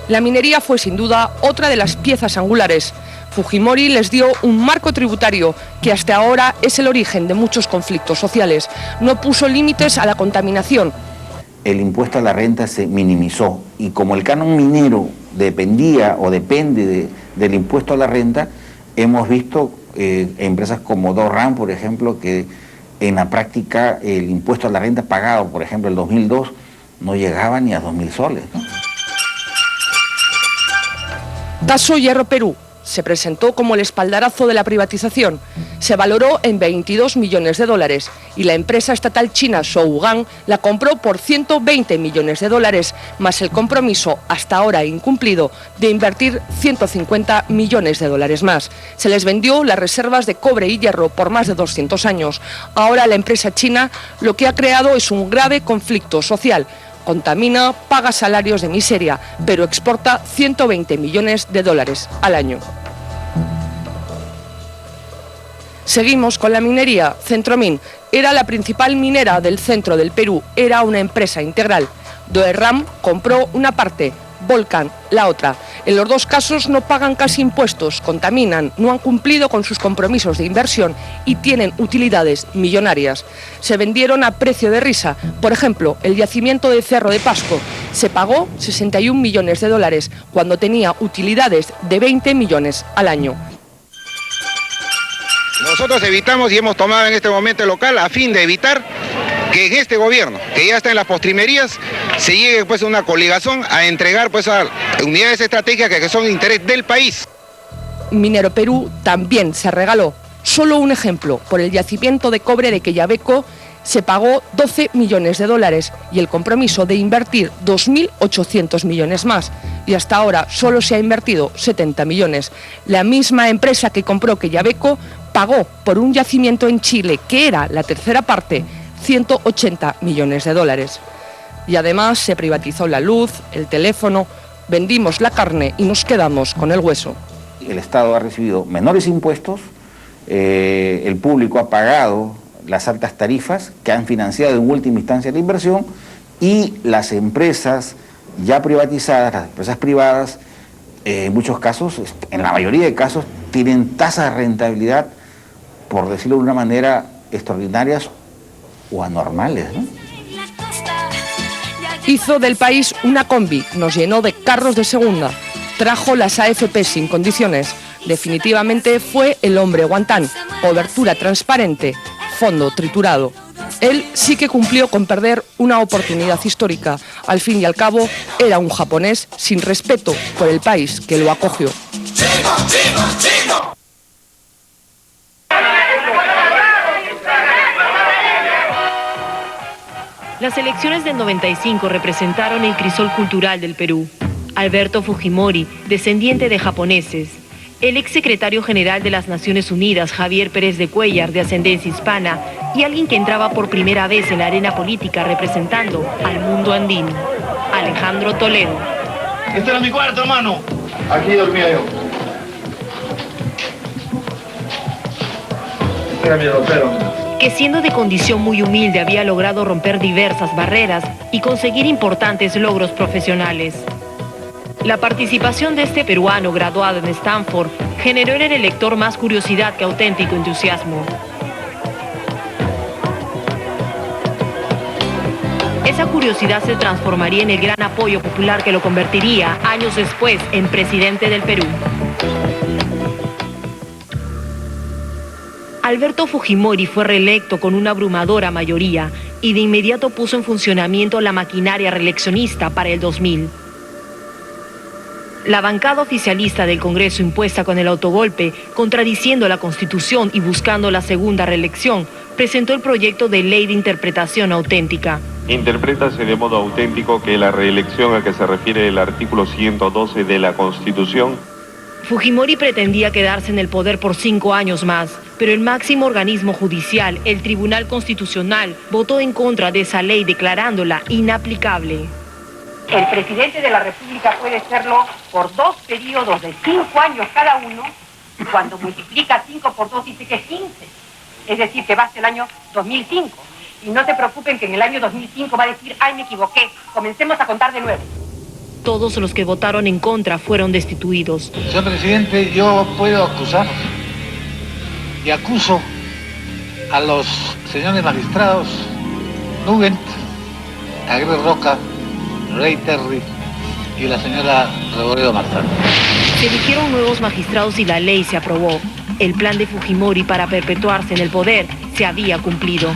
La minería fue sin duda otra de las piezas angulares. Fujimori les dio un marco tributario que hasta ahora es el origen de muchos conflictos sociales. No puso límites a la contaminación. El impuesto a la renta se minimizó y como el canon minero dependía o depende del impuesto a la renta, hemos visto empresas como Dorran, por ejemplo, que en la práctica el impuesto a la renta pagado, por ejemplo, en el 2002, no llegaba ni a 2.000 soles, ¿no? Caso Hierro Perú. Se presentó como el espaldarazo de la privatización. Se valoró en 22 millones de dólares y la empresa estatal china Shougang la compró por 120 millones de dólares, más el compromiso, hasta ahora incumplido, de invertir 150 millones de dólares más. Se les vendió las reservas de cobre y hierro por más de 200 años. Ahora la empresa china lo que ha creado es un grave conflicto social. Contamina, paga salarios de miseria, pero exporta 120 millones de dólares al año. Seguimos con la minería. Centromin era la principal minera del centro del Perú, era una empresa integral. Doerram compró una parte, Volcan la otra. En los dos casos no pagan casi impuestos, contaminan, no han cumplido con sus compromisos de inversión y tienen utilidades millonarias. Se vendieron a precio de risa. Por ejemplo, el yacimiento de Cerro de Pasco se pagó 61 millones de dólares cuando tenía utilidades de 20 millones al año. Nosotros evitamos y hemos tomado en este momento el local a fin de evitar que en este gobierno, que ya está en las postrimerías, se llegue pues a una coligazón a entregar pues a unidades estratégicas que son de interés del país. Minero Perú también se regaló. Solo un ejemplo, por el yacimiento de cobre de Quellaveco se pagó 12 millones de dólares y el compromiso de invertir 2.800 millones más. Y hasta ahora solo se ha invertido 70 millones. La misma empresa que compró Quellaveco pagó por un yacimiento en Chile, que era la tercera parte, 180 millones de dólares. Y además se privatizó la luz, el teléfono, vendimos la carne y nos quedamos con el hueso. El Estado ha recibido menores impuestos, el público ha pagado las altas tarifas que han financiado en última instancia la inversión y las empresas ya privatizadas, las empresas privadas, en muchos casos, en la mayoría de casos, tienen tasas de rentabilidad, por decirlo de una manera, extraordinarias o anormales, ¿no? Hizo del país una combi, nos llenó de carros de segunda, trajo las AFP sin condiciones. Definitivamente fue el hombre guantán, cobertura transparente, fondo triturado. Él sí que cumplió con perder una oportunidad histórica. Al fin y al cabo, era un japonés sin respeto por el país que lo acogió. Las elecciones del 95 representaron el crisol cultural del Perú. Alberto Fujimori, descendiente de japoneses. El exsecretario general de las Naciones Unidas, Javier Pérez de Cuéllar, de ascendencia hispana, y alguien que entraba por primera vez en la arena política representando al mundo andino, Alejandro Toledo. Este era mi cuarto, hermano. Aquí dormía yo. Este era mi ropero. Que siendo de condición muy humilde había logrado romper diversas barreras y conseguir importantes logros profesionales. La participación de este peruano graduado en Stanford generó en el elector más curiosidad que auténtico entusiasmo. Esa curiosidad se transformaría en el gran apoyo popular que lo convertiría, años después, en presidente del Perú. Alberto Fujimori fue reelecto con una abrumadora mayoría y de inmediato puso en funcionamiento la maquinaria reeleccionista para el 2000. La bancada oficialista del Congreso, impuesta con el autogolpe, contradiciendo la Constitución y buscando la segunda reelección, presentó el proyecto de ley de interpretación auténtica. Interprétase de modo auténtico que la reelección a que se refiere el artículo 112 de la Constitución. Fujimori pretendía quedarse en el poder por 5 años más, pero el máximo organismo judicial, el Tribunal Constitucional, votó en contra de esa ley declarándola inaplicable. El presidente de la República puede serlo por 2 periodos de 5 años cada uno, y cuando multiplica 5 por 2 dice que es 15, es decir, que va hasta el año 2005. Y no se preocupen que en el año 2005 va a decir, ay, me equivoqué, comencemos a contar de nuevo. Todos los que votaron en contra fueron destituidos. Señor presidente, yo puedo acusar y acuso a los señores magistrados Nugent, Aguirre Roca, Rey Terry y la señora Reboredo Marzán. Se eligieron nuevos magistrados y la ley se aprobó. El plan de Fujimori para perpetuarse en el poder se había cumplido.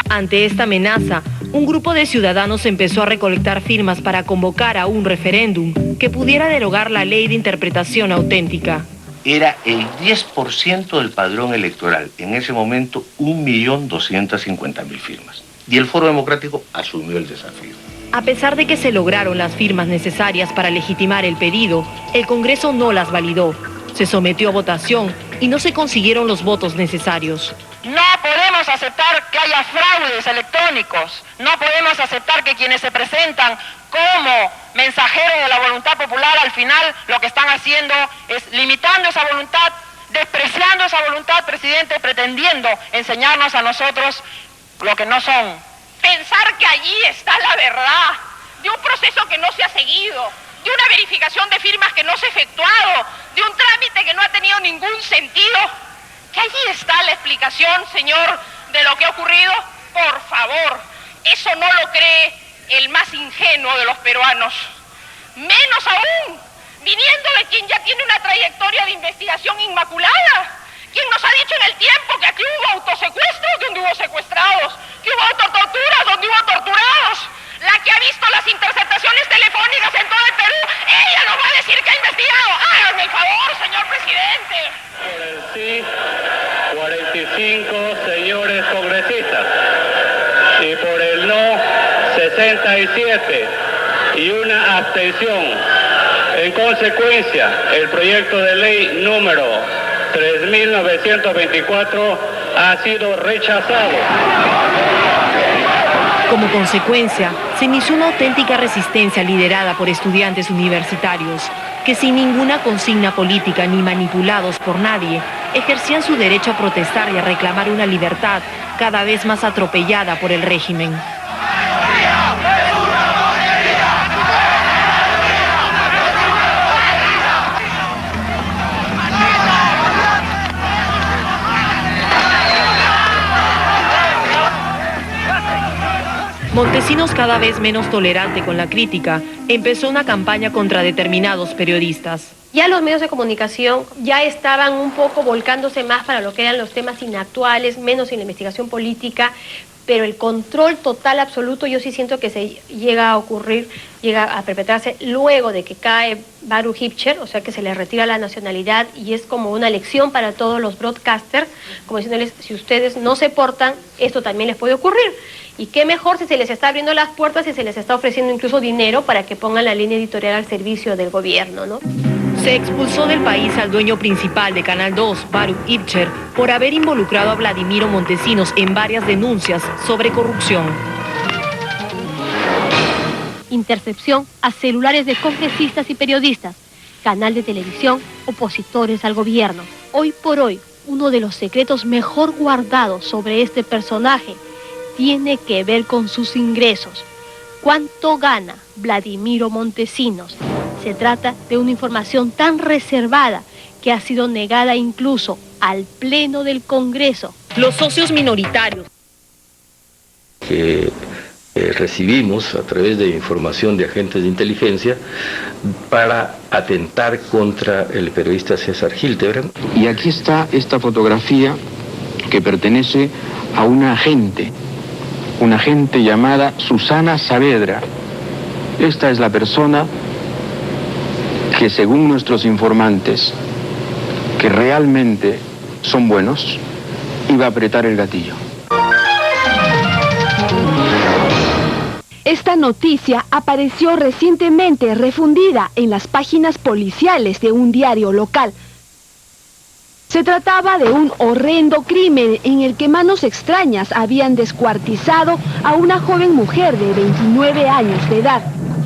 Ante esta amenaza, un grupo de ciudadanos empezó a recolectar firmas para convocar a un referéndum que pudiera derogar la ley de interpretación auténtica. Era el 10% del padrón electoral, en ese momento 1.250.000 firmas. Y el Foro Democrático asumió el desafío. A pesar de que se lograron las firmas necesarias para legitimar el pedido, el Congreso no las validó. Se sometió a votación y no se consiguieron los votos necesarios. No podemos aceptar que haya fraudes electrónicos. No podemos aceptar que quienes se presentan como mensajeros de la voluntad popular al final lo que están haciendo es limitando esa voluntad, despreciando esa voluntad, presidente, pretendiendo enseñarnos a nosotros lo que no son. Pensar que allí está la verdad de un proceso que no se ha seguido, de una verificación de firmas que no se ha efectuado, de un trámite que no ha tenido ningún sentido, que allí está la explicación, señor, de lo que ha ocurrido. Por favor, eso no lo cree el más ingenuo de los peruanos. Menos aún, viniendo de quien ya tiene una trayectoria de investigación inmaculada, quien nos ha dicho en el tiempo que aquí hubo autosecuestros donde hubo secuestrados, que hubo autotorturas donde hubo torturados, la que ha visto las interceptaciones telefónicas en todo el Perú, ella nos va a decir que ha investigado. Háganme el favor, señor presidente. Por el sí, 45 señores congresistas, y por el no, 67, y una abstención. En consecuencia, el proyecto de ley número 3.924 ha sido rechazado. Como consecuencia, se inició una auténtica resistencia liderada por estudiantes universitarios, que sin ninguna consigna política ni manipulados por nadie, ejercían su derecho a protestar y a reclamar una libertad cada vez más atropellada por el régimen. Montesinos, cada vez menos tolerante con la crítica, empezó una campaña contra determinados periodistas. Ya los medios de comunicación ya estaban un poco volcándose más para lo que eran los temas inactuales, menos en la investigación política, pero el control total absoluto yo sí siento que se llega a ocurrir, llega a perpetrarse luego de que cae Baru Hipcher, o sea que se le retira la nacionalidad y es como una lección para todos los broadcasters, como diciéndoles, si ustedes no se portan, esto también les puede ocurrir. Y qué mejor si se les está abriendo las puertas y se les está ofreciendo incluso dinero para que pongan la línea editorial al servicio del gobierno, ¿no? Se expulsó del país al dueño principal de Canal 2, Baru Hipcher, por haber involucrado a Vladimiro Montesinos en varias denuncias sobre corrupción. Intercepción a celulares de congresistas y periodistas, canal de televisión, opositores al gobierno. Hoy por hoy, uno de los secretos mejor guardados sobre este personaje tiene que ver con sus ingresos. ¿Cuánto gana Vladimiro Montesinos? Se trata de una información tan reservada que ha sido negada incluso al Pleno del Congreso. Los socios minoritarios que recibimos a través de información de agentes de inteligencia para atentar contra el periodista César Hildebrand. Y aquí está esta fotografía que pertenece a una agente llamada Susana Saavedra. Esta es la persona que, según nuestros informantes, que realmente son buenos, iba a apretar el gatillo. Esta noticia apareció recientemente refundida en las páginas policiales de un diario local. Se trataba de un horrendo crimen en el que manos extrañas habían descuartizado a una joven mujer de 29 años de edad.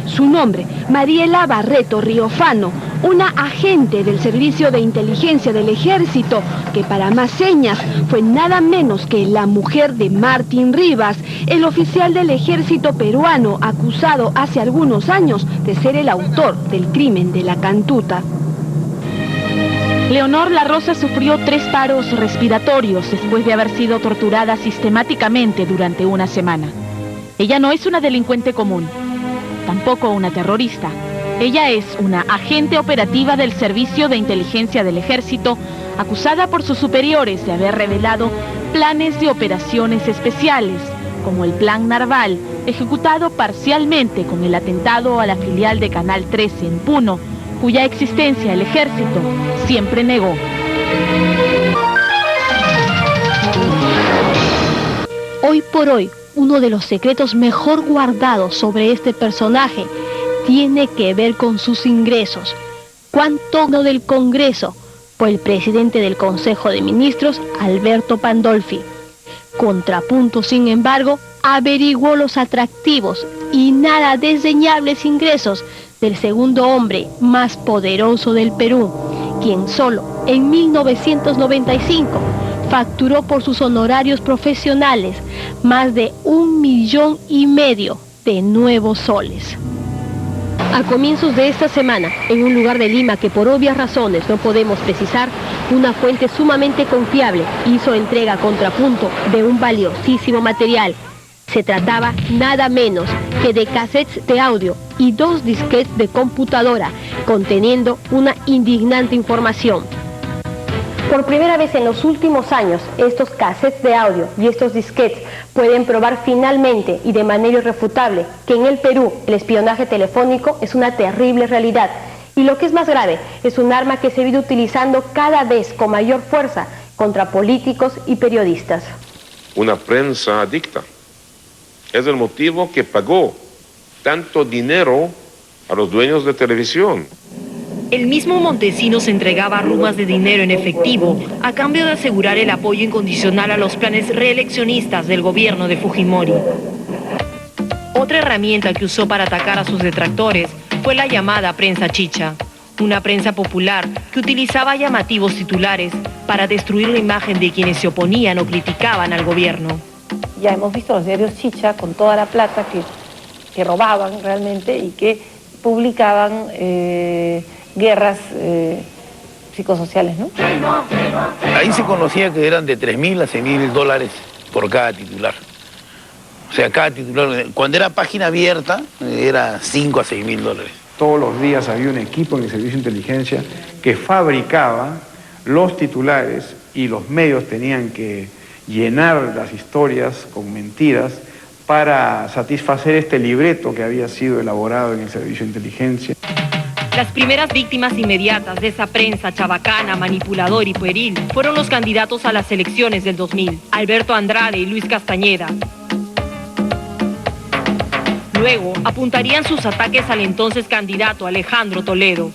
Su nombre, Mariela Barreto Riofano, una agente del Servicio de Inteligencia del Ejército, que para más señas fue nada menos que la mujer de Martín Rivas, el oficial del Ejército peruano acusado hace algunos años de ser el autor del crimen de la Cantuta. Leonor La Rosa sufrió 3 paros respiratorios después de haber sido torturada sistemáticamente durante una semana. Ella no es una delincuente común, tampoco una terrorista. Ella es una agente operativa del Servicio de Inteligencia del Ejército, acusada por sus superiores de haber revelado planes de operaciones especiales, como el Plan Narval, ejecutado parcialmente con el atentado a la filial de Canal 13 en Puno, cuya existencia el Ejército siempre negó. Hoy por hoy, uno de los secretos mejor guardados sobre este personaje tiene que ver con sus ingresos. ¿Cuánto ganó del Congreso? Fue el presidente del Consejo de Ministros, Alberto Pandolfi. Contrapunto, sin embargo, averiguó los atractivos y nada desdeñables ingresos del segundo hombre más poderoso del Perú, quien solo en 1995 facturó por sus honorarios profesionales más de 1,5 millones de nuevos soles. A comienzos de esta semana, en un lugar de Lima que por obvias razones no podemos precisar, una fuente sumamente confiable hizo entrega a Contrapunto de un valiosísimo material. Se trataba nada menos que de cassettes de audio y 2 disquetes de computadora, conteniendo una indignante información. Por primera vez en los últimos años, estos cassettes de audio y estos disquetes pueden probar finalmente y de manera irrefutable que en el Perú el espionaje telefónico es una terrible realidad. Y lo que es más grave, es un arma que se viene utilizando cada vez con mayor fuerza contra políticos y periodistas. Una prensa adicta. Es el motivo que pagó tanto dinero a los dueños de televisión. El mismo Montesinos entregaba rumas de dinero en efectivo a cambio de asegurar el apoyo incondicional a los planes reeleccionistas del gobierno de Fujimori. Otra herramienta que usó para atacar a sus detractores fue la llamada prensa chicha, una prensa popular que utilizaba llamativos titulares para destruir la imagen de quienes se oponían o criticaban al gobierno. Ya hemos visto los diarios chicha con toda la plata que robaban realmente y que publicaban guerras psicosociales, ¿no? Ahí se conocía que eran de 3.000 a 6.000 dólares por cada titular. O sea, cada titular, cuando era página abierta, era 5 a 6.000 dólares. Todos los días había un equipo en el Servicio de Inteligencia que fabricaba los titulares y los medios tenían que llenar las historias con mentiras para satisfacer este libreto que había sido elaborado en el Servicio de Inteligencia. Las primeras víctimas inmediatas de esa prensa chabacana, manipuladora y pueril fueron los candidatos a las elecciones del 2000, Alberto Andrade y Luis Castañeda. Luego apuntarían sus ataques al entonces candidato Alejandro Toledo.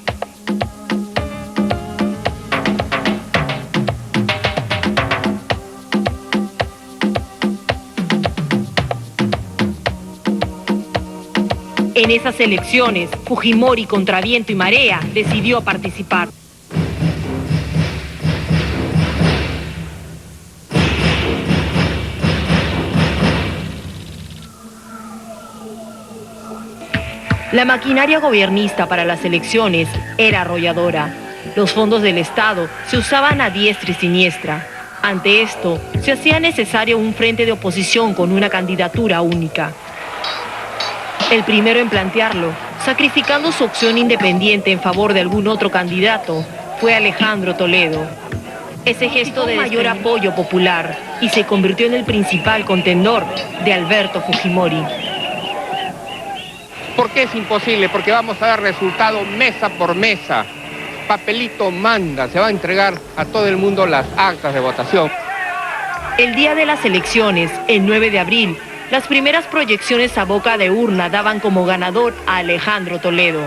En esas elecciones, Fujimori, contra viento y marea, decidió participar. La maquinaria gobiernista para las elecciones era arrolladora. Los fondos del Estado se usaban a diestra y siniestra. Ante esto, se hacía necesario un frente de oposición con una candidatura única. El primero en plantearlo, sacrificando su opción independiente en favor de algún otro candidato, fue Alejandro Toledo. Ese gesto de mayor apoyo popular y se convirtió en el principal contendor de Alberto Fujimori. ¿Por qué es imposible? Porque vamos a dar resultado mesa por mesa. Papelito manda, se va a entregar a todo el mundo las actas de votación. El día de las elecciones, el 9 de abril, las primeras proyecciones a boca de urna daban como ganador a Alejandro Toledo.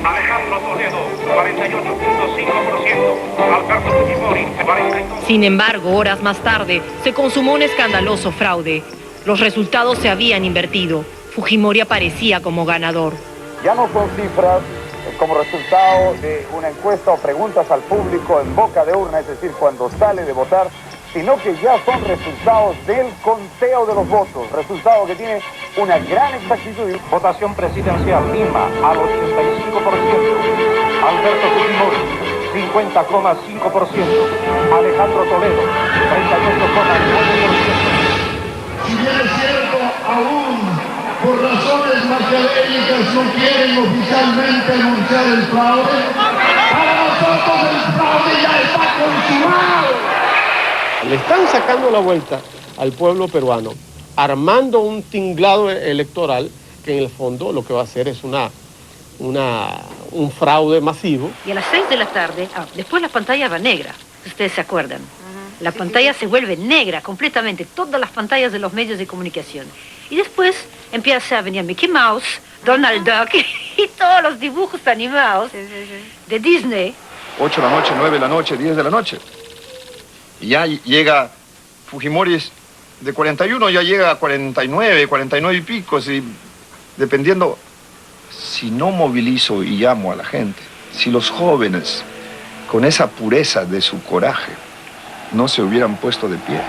Alejandro Toledo, 48.5%. Alberto Fujimori, 42%. Sin embargo, horas más tarde, se consumó un escandaloso fraude. Los resultados se habían invertido. Fujimori aparecía como ganador. Ya no son cifras como resultado de una encuesta o preguntas al público en boca de urna, es decir, cuando sale de votar, sino que ya son resultados del conteo de los votos, resultado que tiene una gran exactitud. Votación presidencial, Lima, al 85%. Alberto Fujimori, 50,5%. Alejandro Toledo, 38,9%. Si bien es cierto, aún por razones maquiavélicas no quieren oficialmente anunciar el fraude, para nosotros el fraude ya está consumado. Le están sacando la vuelta al pueblo peruano, armando un tinglado electoral que en el fondo lo que va a hacer es un fraude masivo. Y a las 6 de la tarde, después la pantalla va negra, ustedes se acuerdan. La pantalla se vuelve negra completamente, todas las pantallas de los medios de comunicación. Y después empieza a venir Mickey Mouse, Donald Duck y todos los dibujos animados de Disney. 8 de la noche, 9 de la noche, 10 de la noche. Y ya llega Fujimori de 41, ya llega a 49 y pico, y dependiendo. Si no movilizo y llamo a la gente, si los jóvenes, con esa pureza de su coraje, no se hubieran puesto de pie.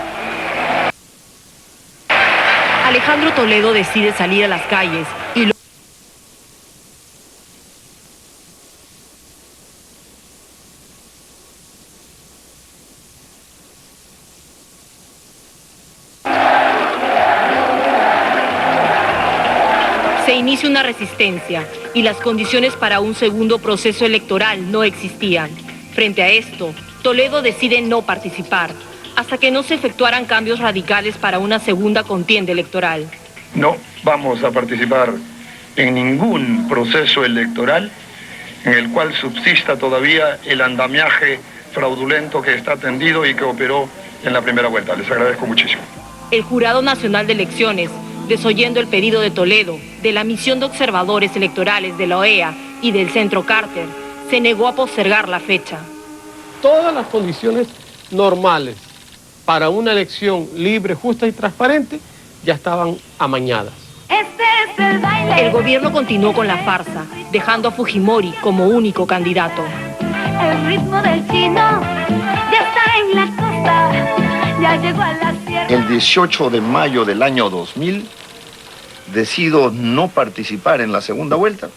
Alejandro Toledo decide salir a las calles y lo... Se inicia una resistencia y las condiciones para un segundo proceso electoral no existían. Frente a esto, Toledo decide no participar hasta que no se efectuaran cambios radicales para una segunda contienda electoral. No vamos a participar en ningún proceso electoral en el cual subsista todavía el andamiaje fraudulento que está tendido y que operó en la primera vuelta. Les agradezco muchísimo. El Jurado Nacional de Elecciones, desoyendo el pedido de Toledo, de la misión de observadores electorales de la OEA y del Centro Carter, se negó a postergar la fecha. Todas las condiciones normales para una elección libre, justa y transparente ya estaban amañadas. El gobierno continuó con la farsa, dejando a Fujimori como único candidato. El ritmo del chino ya está en la costa, ya llegó a la sierra. El 18 de mayo del año 2000 decido no participar en la segunda vuelta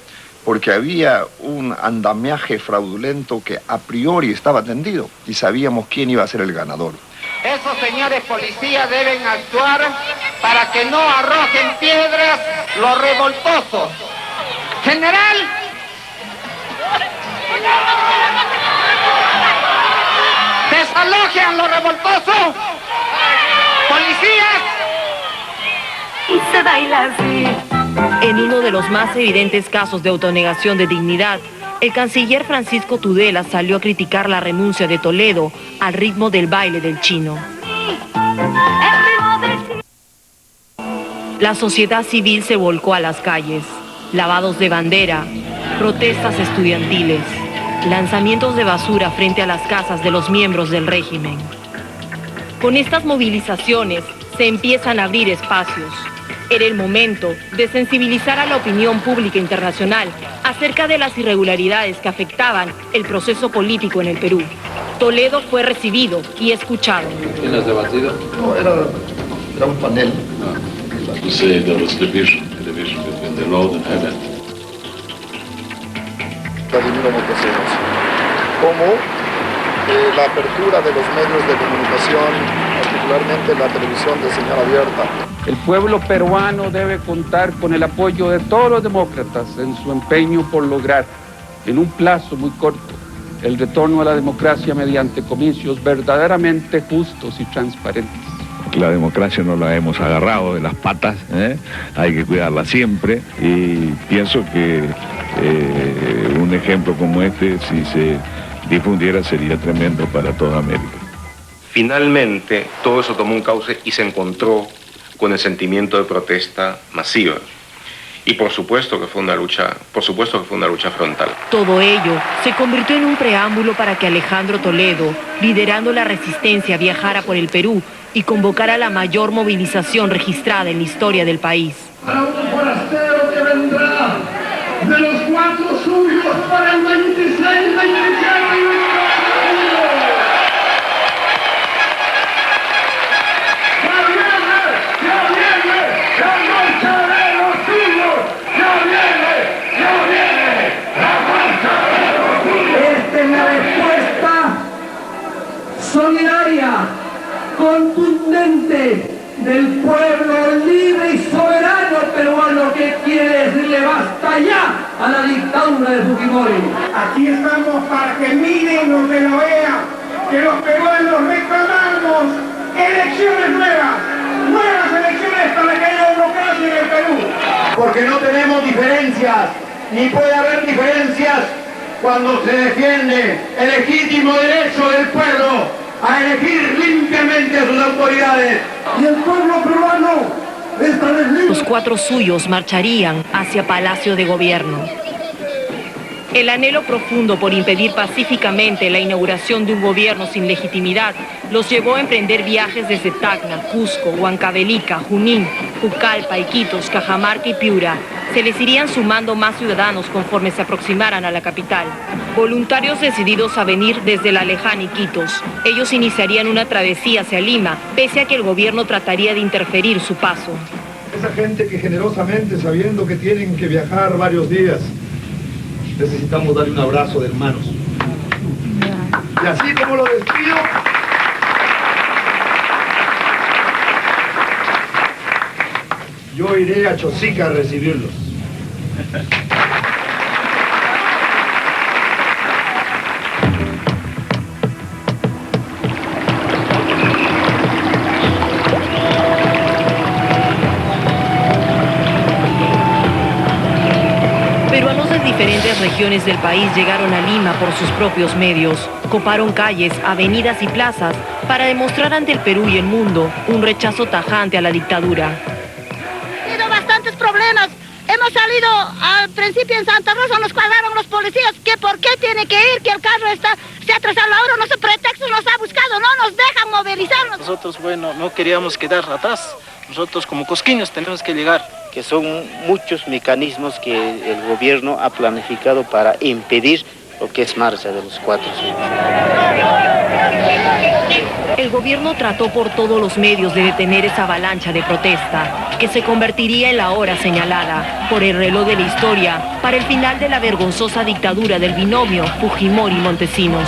porque había un andamiaje fraudulento que a priori estaba tendido y sabíamos quién iba a ser el ganador. Esos señores policías deben actuar para que no arrojen piedras los revoltosos. General, desalojen los revoltosos. Policías. Y se baila así. En uno de los más evidentes casos de autonegación de dignidad, el canciller Francisco Tudela salió a criticar la renuncia de Toledo al ritmo del baile del chino. La sociedad civil se volcó a las calles, lavados de bandera, protestas estudiantiles, lanzamientos de basura frente a las casas de los miembros del régimen. Con estas movilizaciones se empiezan a abrir espacios. Era el momento de sensibilizar a la opinión pública internacional acerca de las irregularidades que afectaban el proceso político en el Perú. Toledo fue recibido y escuchado. ¿Quién has debatido? No, era un panel. Vladimiro Montesinos, como la apertura de los medios de comunicación, particularmente la televisión de señal abierta. El pueblo peruano debe contar con el apoyo de todos los demócratas en su empeño por lograr, en un plazo muy corto, el retorno a la democracia mediante comicios verdaderamente justos y transparentes. La democracia no la hemos agarrado de las patas, hay que cuidarla siempre, y pienso que un ejemplo como este, si se difundiera, sería tremendo para toda América. Finalmente, todo eso tomó un cauce y se encontró con el sentimiento de protesta masiva. Y por supuesto que fue una lucha frontal. Todo ello se convirtió en un preámbulo para que Alejandro Toledo, liderando la resistencia, viajara por el Perú y convocara la mayor movilización registrada en la historia del país. Para un forastero que vendrá de los 4 suyos para el 26, 27 y 28. Esta es la respuesta solidaria, contundente del pueblo libre y soberano peruano que quiere decirle basta ya a la dictadura de Fujimori. Aquí estamos para que miren los de la OEA, que los peruanos reclamamos elecciones nuevas elecciones para que haya democracia en el Perú. Porque no tenemos diferencias, ni puede haber diferencias cuando se defiende el legítimo derecho del pueblo a elegir limpiamente a sus autoridades. Y el pueblo peruano esta vez libre. Los 4 suyos marcharían hacia Palacio de Gobierno. El anhelo profundo por impedir pacíficamente la inauguración de un gobierno sin legitimidad los llevó a emprender viajes desde Tacna, Cusco, Huancavelica, Junín, Pucallpa, Iquitos, Cajamarca y Piura. Se les irían sumando más ciudadanos conforme se aproximaran a la capital. Voluntarios decididos a venir desde la lejana Iquitos. Ellos iniciarían una travesía hacia Lima, pese a que el gobierno trataría de interferir su paso. Esa gente que generosamente, sabiendo que tienen que viajar varios días, necesitamos darle un abrazo de hermanos. Y así como lo despido, yo iré a Chosica a recibirlos. Peruanos de diferentes regiones del país llegaron a Lima por sus propios medios. Coparon calles, avenidas y plazas para demostrar ante el Perú y el mundo un rechazo tajante a la dictadura. Ha habido bastantes problemas. Hemos salido al principio en Santa Rosa, nos cuadraron los policías que por qué tiene que ir, que el carro se ha atrasado la hora, no sé, pretextos nos ha buscado, no nos dejan movilizarnos. Nosotros, bueno, no queríamos quedar atrás. Nosotros como cosqueños tenemos que llegar. Que son muchos mecanismos que el gobierno ha planificado para impedir lo que es marcha de los 4 suyos. El gobierno trató por todos los medios de detener esa avalancha de protesta, que se convertiría en la hora señalada por el reloj de la historia para el final de la vergonzosa dictadura del binomio Fujimori-Montesinos.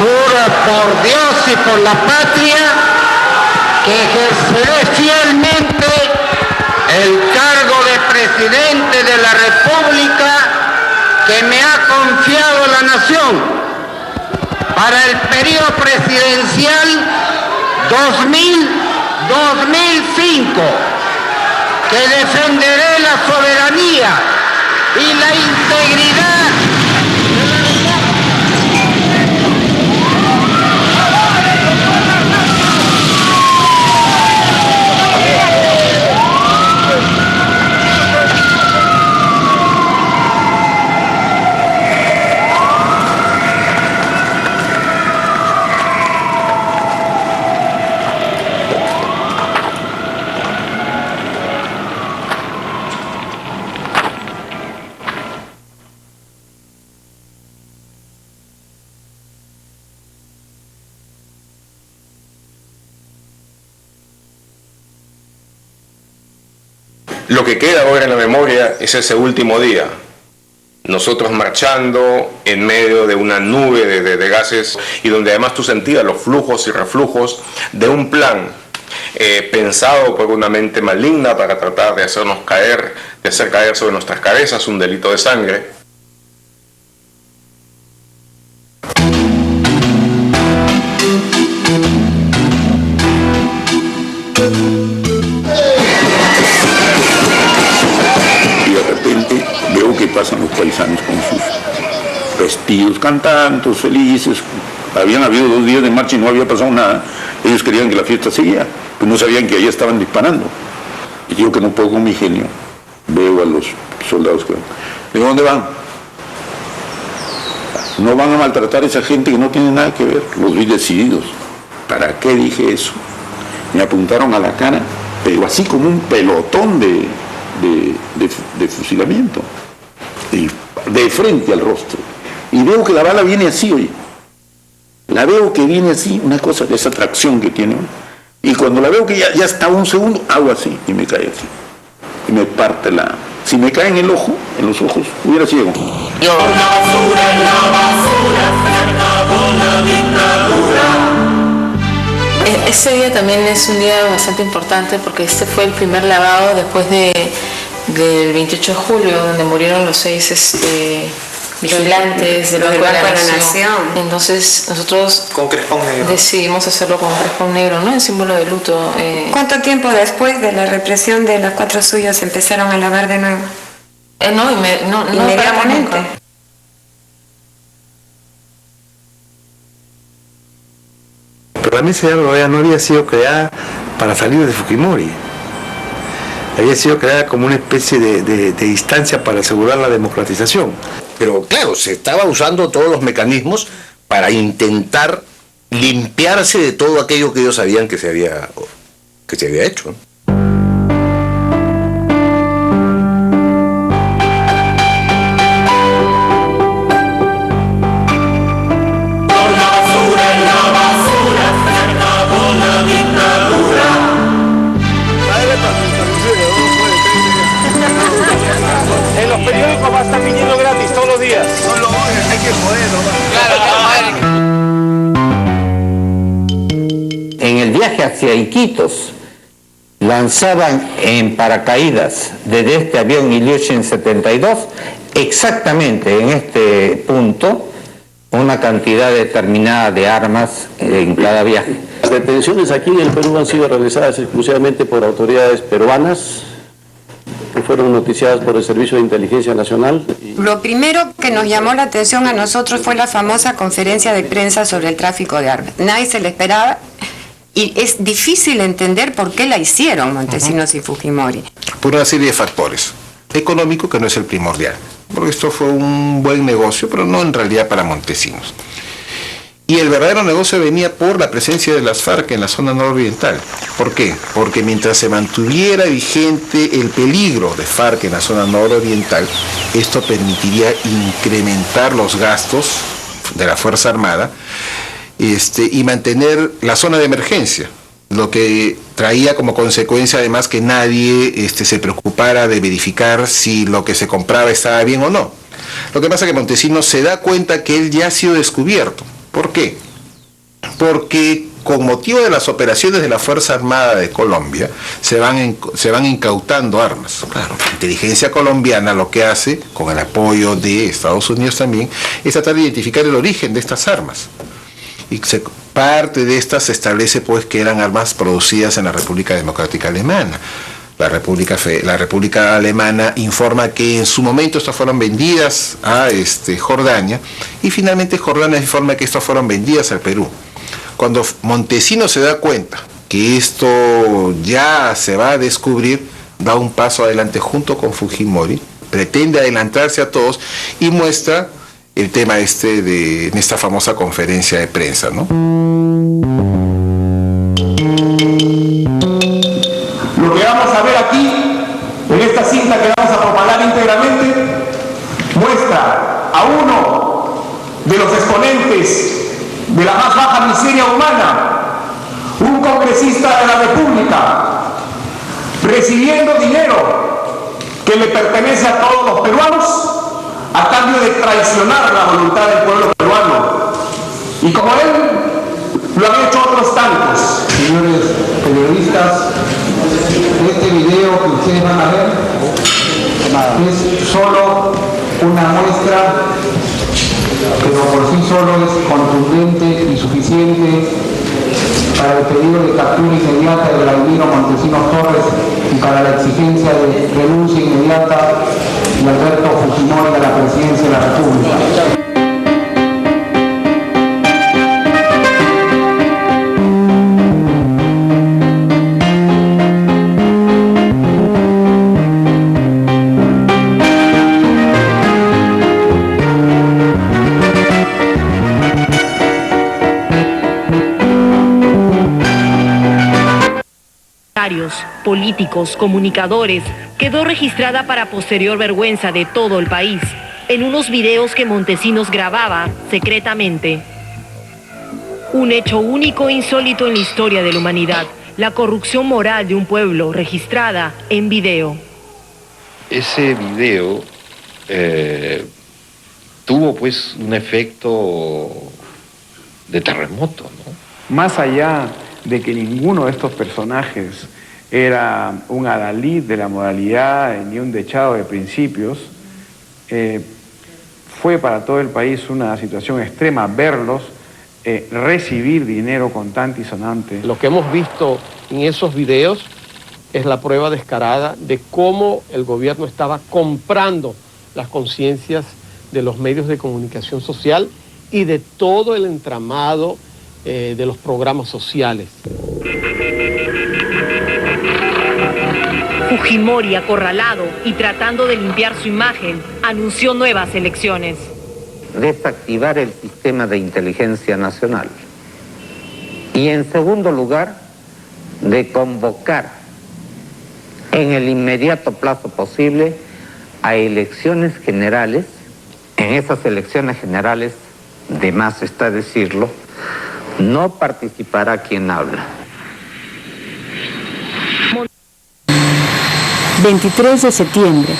Juro por Dios y por la patria que ejerceré fielmente el cargo de presidente de la República que me ha confiado la nación para el periodo presidencial 2000-2005, que defenderé la soberanía y la integridad de la Lo que queda ahora en la memoria es ese último día. Nosotros marchando en medio de una nube de gases y donde además tú sentías los flujos y reflujos de un plan pensado por una mente maligna para tratar de hacernos caer, de hacer caer sobre nuestras cabezas un delito de sangre. Veo que pasan los paisanos con sus vestidos, cantando, felices. Habían habido 2 días de marcha y no había pasado nada. Ellos creían que la fiesta seguía, pues no sabían que allá estaban disparando. Y yo, que no puedo con mi genio, veo a los soldados que van. ¿De dónde van? No van a maltratar a esa gente que no tiene nada que ver. Los vi decididos. ¿Para qué dije eso? Me apuntaron a la cara, pero así como un pelotón de fusilamiento, y de frente al rostro, y veo que la bala viene así, oye, la veo que viene así, una cosa de esa atracción que tiene, y cuando la veo que ya está un segundo, hago así, y me cae así, y me parte si me cae en el ojo, en los ojos, hubiera ciego. Yo. Por la basura, en la basura, se acabó la dictadura. Ese día también es un día bastante importante porque este fue el primer lavado después del 28 de julio, donde murieron los 6 vigilantes del Banco de la Nación. Entonces nosotros decidimos hacerlo con crespón negro, ¿no? En símbolo de luto. ¿Cuánto tiempo después de la represión de los 4 suyos empezaron a lavar de nuevo? No, inmediatamente. Pero la mesa de diálogo no había sido creada para salir de Fujimori. Había sido creada como una especie de instancia para asegurar la democratización. Pero claro, se estaba usando todos los mecanismos para intentar limpiarse de todo aquello que ellos sabían que se había hecho. En los periódicos va a estar viniendo gratis todos los días. Solo hoy, hay que joder, En el viaje hacia Iquitos lanzaban en paracaídas desde este avión Ilyushin 72 exactamente en este punto una cantidad determinada de armas en cada viaje. Las detenciones aquí en el Perú han sido realizadas exclusivamente por autoridades peruanas que fueron noticiadas por el Servicio de Inteligencia Nacional. Lo primero que nos llamó la atención a nosotros fue la famosa conferencia de prensa sobre el tráfico de armas. Nadie se la esperaba y es difícil entender por qué la hicieron Montesinos y Fujimori. Por una serie de factores. Económico, que no es el primordial, porque esto fue un buen negocio, pero no en realidad para Montesinos. Y el verdadero negocio venía por la presencia de las FARC en la zona nororiental. ¿Por qué? Porque mientras se mantuviera vigente el peligro de FARC en la zona nororiental, esto permitiría incrementar los gastos de la Fuerza Armada y mantener la zona de emergencia, lo que traía como consecuencia además que nadie se preocupara de verificar si lo que se compraba estaba bien o no. Lo que pasa es que Montesinos se da cuenta que él ya ha sido descubierto. ¿Por qué? porque con motivo de las operaciones de la Fuerza Armada de Colombia se van incautando armas. Claro, la inteligencia colombiana lo que hace, con el apoyo de Estados Unidos también, es tratar de identificar el origen de estas armas. Y parte de estas se establece pues que eran armas producidas en la República Democrática Alemana. La República Alemana informa que en su momento estas fueron vendidas a Jordania, y finalmente Jordania informa que estas fueron vendidas al Perú. Cuando Montesinos se da cuenta que esto ya se va a descubrir, da un paso adelante junto con Fujimori, pretende adelantarse a todos y muestra el tema en esta famosa conferencia de prensa, ¿no? Lo que vamos a ver aquí, en esta cinta que vamos a propagar íntegramente, muestra a uno de los exponentes de la más baja miseria humana, un congresista de la República, recibiendo dinero que le pertenece a todos los peruanos a cambio de traicionar la voluntad del pueblo peruano. Y como él, lo han hecho otros tantos. Señores periodistas, este video que ustedes van a ver es solo una muestra, pero por sí solo es contundente y suficiente para el pedido de captura inmediata de Vladimiro Montesinos Torres y para la exigencia de renuncia inmediata de Alberto Fujimori a la presidencia de la República. Políticos, comunicadores, quedó registrada para posterior vergüenza de todo el país en unos videos que Montesinos grababa secretamente. Un hecho único e insólito en la historia de la humanidad, la corrupción moral de un pueblo registrada en video. Ese video tuvo pues un efecto de terremoto, ¿no? Más allá de que ninguno de estos personajes era un adalid de la moralidad ni un dechado de principios, fue para todo el país una situación extrema verlos recibir dinero contante y sonante. Lo que hemos visto en esos videos es la prueba descarada de cómo el gobierno estaba comprando las conciencias de los medios de comunicación social y de todo el entramado de los programas sociales. Fujimori, acorralado y tratando de limpiar su imagen, anunció nuevas elecciones. Desactivar el sistema de inteligencia nacional. Y en segundo lugar, de convocar en el inmediato plazo posible a elecciones generales. En esas elecciones generales, de más está decirlo, no participará quien habla. 23 de septiembre.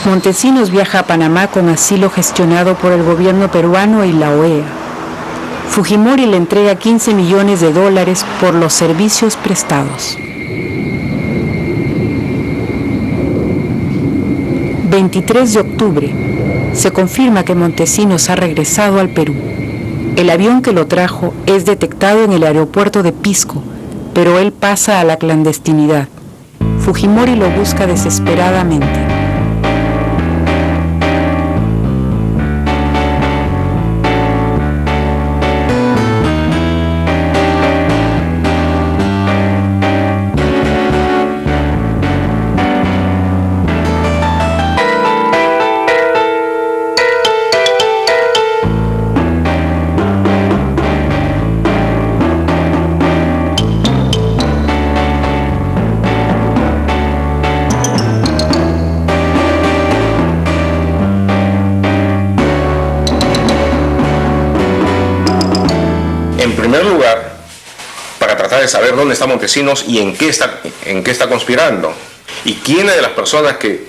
Montesinos viaja a Panamá con asilo gestionado por el gobierno peruano y la OEA. Fujimori le entrega $15 millones por los servicios prestados. 23 de octubre. Se confirma que Montesinos ha regresado al Perú. El avión que lo trajo es detectado en el aeropuerto de Pisco, pero él pasa a la clandestinidad. Fujimori lo busca desesperadamente. En primer lugar, para tratar de saber dónde está Montesinos y en qué está conspirando, y quiénes de las personas que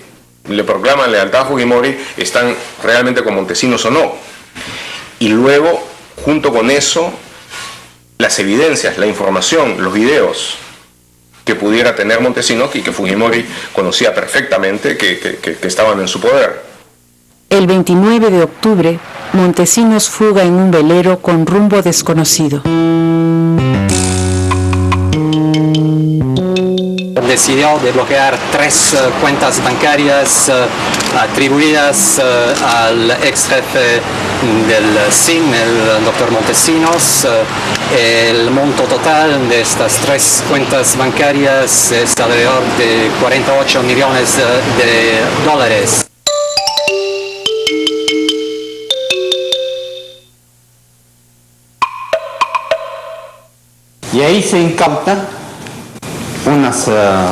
le proclaman lealtad a Fujimori están realmente con Montesinos o no. Y luego, junto con eso, las evidencias, la información, los videos que pudiera tener Montesinos y que Fujimori conocía perfectamente que estaban en su poder. El 29 de octubre, Montesinos fuga en un velero con rumbo desconocido. Decidió desbloquear 3 cuentas bancarias atribuidas al ex jefe del SIN, el doctor Montesinos. El monto total de estas 3 cuentas bancarias es alrededor de 48 millones de dólares. Y ahí se incauta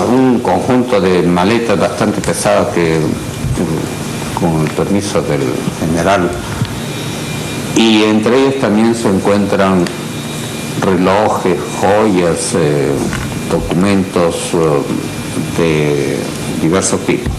un conjunto de maletas bastante pesadas que, con el permiso del general, y entre ellas también se encuentran relojes, joyas, documentos de diversos tipos.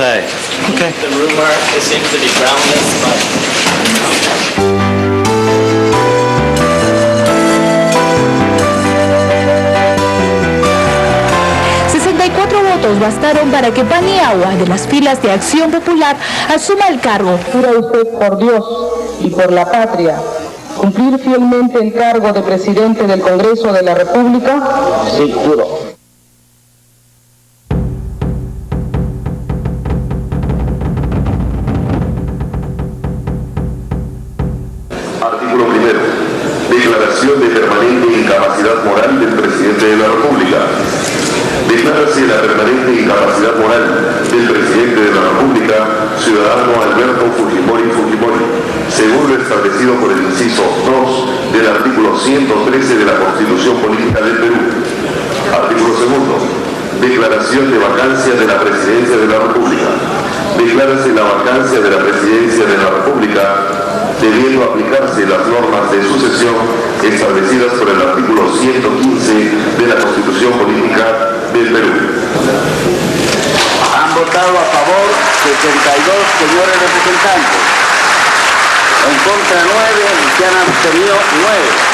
Okay. The rumor seems to be groundless, but 64 votos bastaron para que Paniagua, de las filas de Acción Popular, asuma el cargo. Jura usted por Dios y por la patria cumplir fielmente el cargo de presidente del Congreso de la República. Sí, juro. Artículo primero. Declaración de permanente incapacidad moral del presidente de la República. Declárase la permanente incapacidad moral del presidente de la República, ciudadano Alberto Fujimori Fujimori, según lo establecido por el inciso 2 del artículo 113 de la Constitución Política del Perú. Artículo segundo. Declaración de vacancia de la presidencia de la República. Declárase la vacancia de la presidencia de la República, debiendo aplicarse las normas de sucesión establecidas por el artículo 115 de la Constitución Política del Perú. Han votado a favor 72 señores representantes, en contra 9 y se han abstenido 9.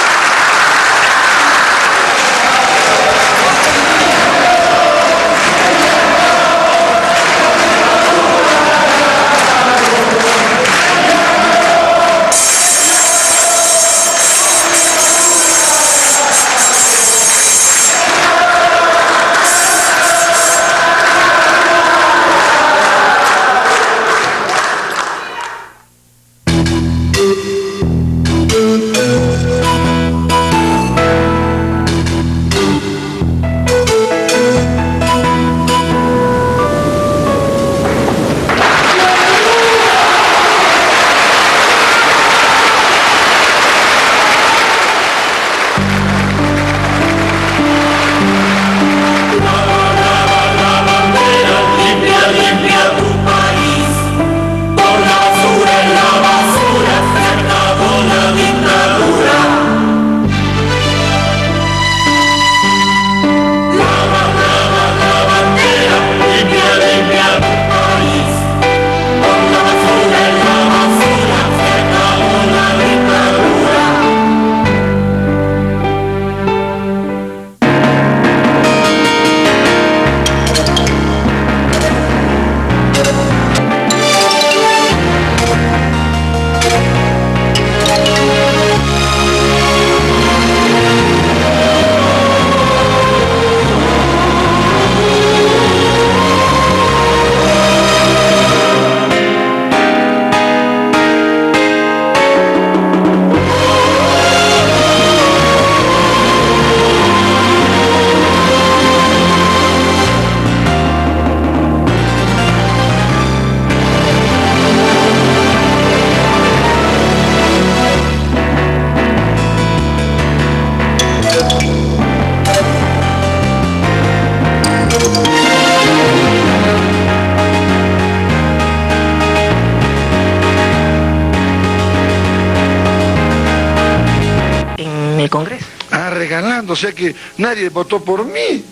trabajando, o sea que nadie votó por mí.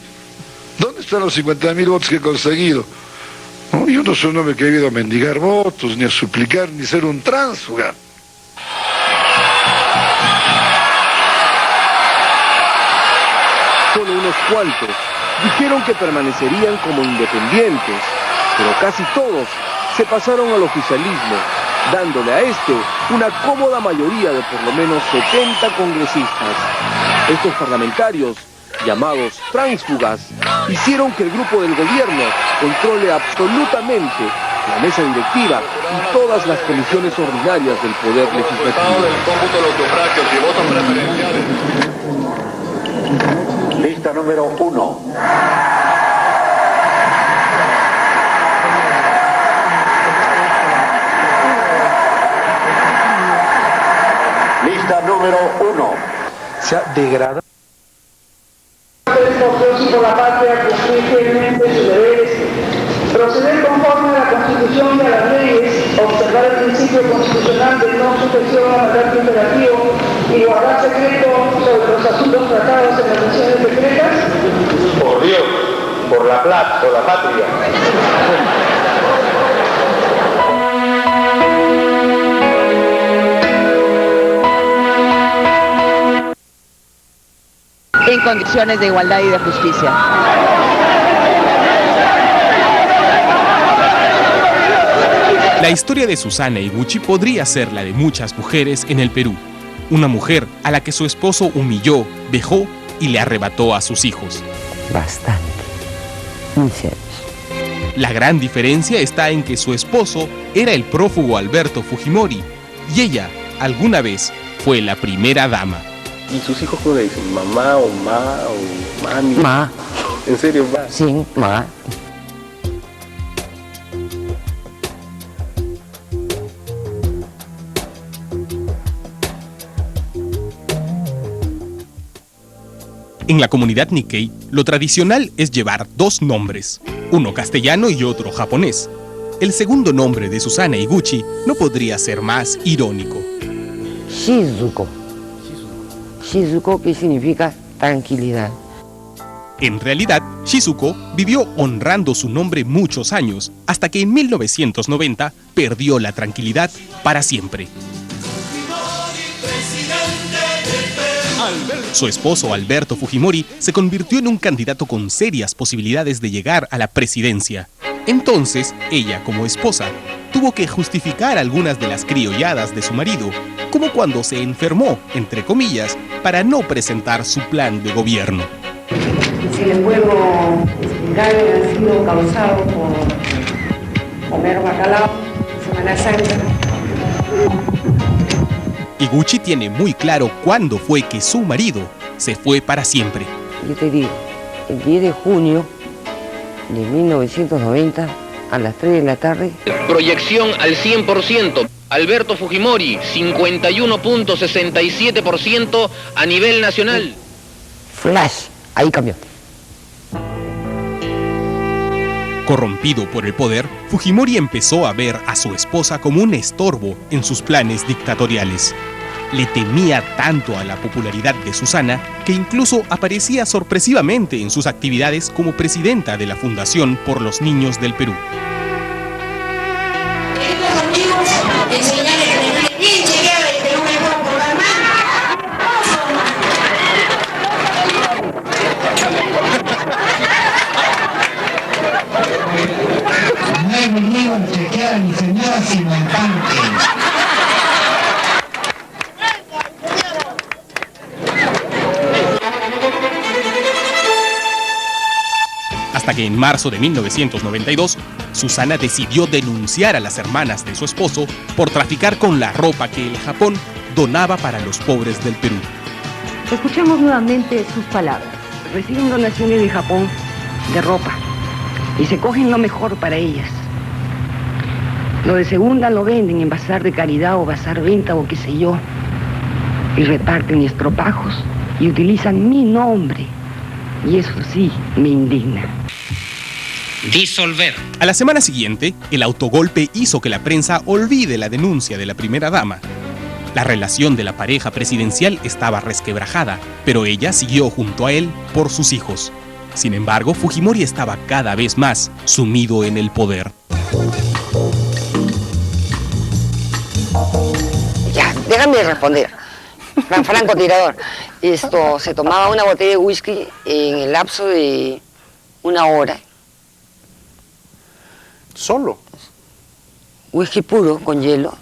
¿Dónde están los 50.000 votos que he conseguido? No, yo no soy un hombre que ha ido a mendigar votos, ni a suplicar, ni ser un tránsfuga. Solo unos cuantos dijeron que permanecerían como independientes, pero casi todos se pasaron al oficialismo, dándole a este una cómoda mayoría de por lo menos 70 congresistas. Estos parlamentarios, llamados tránsfugas, hicieron que el grupo del gobierno controle absolutamente la mesa directiva y todas las comisiones ordinarias del Poder Legislativo. Lista número 1. Lista número 1. Se ha degradado. Por la patria, cumplir fielmente sus deberes, proceder conforme a la Constitución y a las leyes, observar el principio constitucional de no sujeción a mandato imperativo y guardar secreto sobre los asuntos tratados en las sesiones secretas. Por Dios, por la plata, por la patria. En condiciones de igualdad y de justicia. La historia de Susana Higuchi podría ser la de muchas mujeres en el Perú. Una mujer a la que su esposo humilló, dejó y le arrebató a sus hijos. Bastante. 15 años. La gran diferencia está en que su esposo era el prófugo Alberto Fujimori y ella, alguna vez, fue la primera dama. ¿Y sus hijos cómo le dicen? ¿Mamá o ma o mami? Ma. ¿En serio, ma? Sí, ma. En la comunidad Nikkei, lo tradicional es llevar dos nombres, uno castellano y otro japonés. El segundo nombre de Susana Higuchi no podría ser más irónico. Shizuko. Shizuko, que significa tranquilidad. En realidad, Shizuko vivió honrando su nombre muchos años, hasta que en 1990 perdió la tranquilidad para siempre. Su esposo, Alberto Fujimori, se convirtió en un candidato con serias posibilidades de llegar a la presidencia. Entonces, ella, como esposa, tuvo que justificar algunas de las criolladas de su marido, como cuando se enfermó, entre comillas, para no presentar su plan de gobierno. Si le puedo explicar, ha sido causado por comer bacalao, Semana Santa. Higuchi tiene muy claro cuándo fue que su marido se fue para siempre. Yo te digo, el 10 de junio de 1990 a las 3 de la tarde. Proyección al 100%. Alberto Fujimori, 51.67% a nivel nacional. Flash, ahí cambió. Corrompido por el poder, Fujimori empezó a ver a su esposa como un estorbo en sus planes dictatoriales. Le temía tanto a la popularidad de Susana que incluso aparecía sorpresivamente en sus actividades como presidenta de la Fundación por los Niños del Perú. No he venido a chequear a mi señora sin montante. Hasta que en marzo de 1992, Susana decidió denunciar a las hermanas de su esposo por traficar con la ropa que el Japón donaba para los pobres del Perú. Escuchemos nuevamente sus palabras. Reciben donaciones de Japón de ropa y se cogen lo mejor para ellas. Lo de segunda lo venden en bazar de caridad o bazar venta o qué sé yo. Y reparten estropajos y utilizan mi nombre. Y eso sí me indigna. Disolver. A la semana siguiente, el autogolpe hizo que la prensa olvide la denuncia de la primera dama. La relación de la pareja presidencial estaba resquebrajada, pero ella siguió junto a él por sus hijos. Sin embargo, Fujimori estaba cada vez más sumido en el poder. Ya, déjame responder. Francotirador. Se tomaba una botella de whisky en el lapso de 1 hora. ¿Solo? Whisky puro con hielo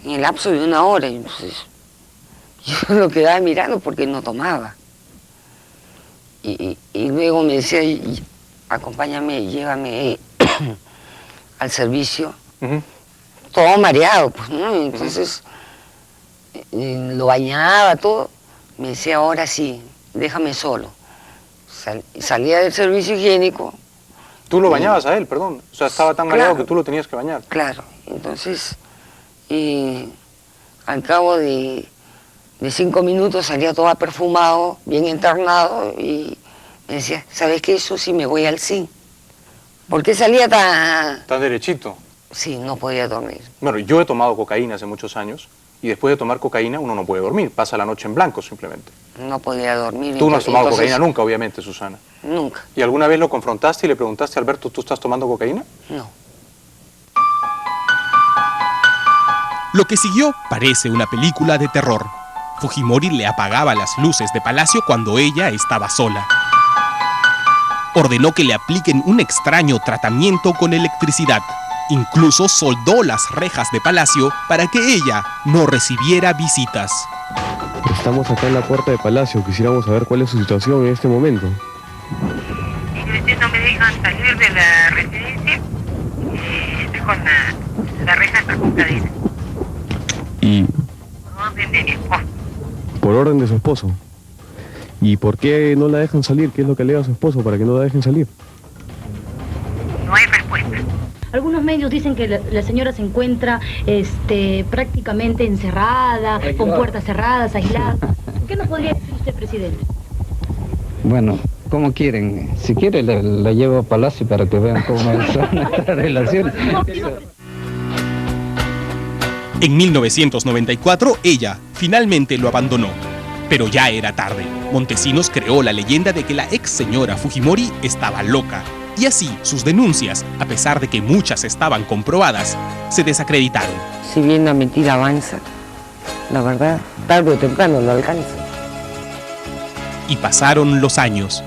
en el lapso de 1 hora. Entonces, yo lo quedaba mirando porque no tomaba. Y luego me decía, acompáñame, llévame al servicio. Todo mareado, pues, ¿no? Entonces, lo bañaba, todo. Me decía, ahora sí, déjame solo. Salía del servicio higiénico. ¿Tú lo bañabas a él, perdón? O sea, estaba tan mareado que tú lo tenías que bañar. Claro, entonces, al cabo de 5 minutos salía todo perfumado, bien internado, y me decía, ¿sabes qué? Eso sí me voy al zinc. ¿Por qué salía tan...? Tan derechito. Sí, no podía dormir. Bueno, yo he tomado cocaína hace muchos años, y después de tomar cocaína uno no puede dormir, pasa la noche en blanco simplemente. No podía dormir. Tú no has tomado cocaína nunca, obviamente, Susana. Nunca. ¿Y alguna vez lo confrontaste y le preguntaste a Alberto, ¿tú estás tomando cocaína? No. Lo que siguió parece una película de terror. Fujimori le apagaba las luces de Palacio cuando ella estaba sola. Ordenó que le apliquen un extraño tratamiento con electricidad. Incluso soldó las rejas de Palacio para que ella no recibiera visitas. Estamos acá en la puerta de Palacio. Quisiéramos saber cuál es su situación en este momento. No me dejan salir de la residencia. Estoy con la reja hasta con cadena. Y Por orden de mi esposo. por orden de su esposo. ¿Y por qué no la dejan salir? ¿Qué es lo que le da a su esposo para que no la dejen salir? No hay respuesta. Algunos medios dicen que la señora se encuentra prácticamente encerrada, con puertas cerradas, aislada. ¿Qué nos podría decir usted, presidente? Bueno, ¿cómo quieren? Si quiere la llevo a Palacio para que vean cómo son nuestras relaciones. En 1994, ella finalmente lo abandonó. Pero ya era tarde. Montesinos creó la leyenda de que la ex señora Fujimori estaba loca. Y así, sus denuncias, a pesar de que muchas estaban comprobadas, se desacreditaron. Si bien la mentira avanza, la verdad, tarde o temprano lo alcanza. Y pasaron los años.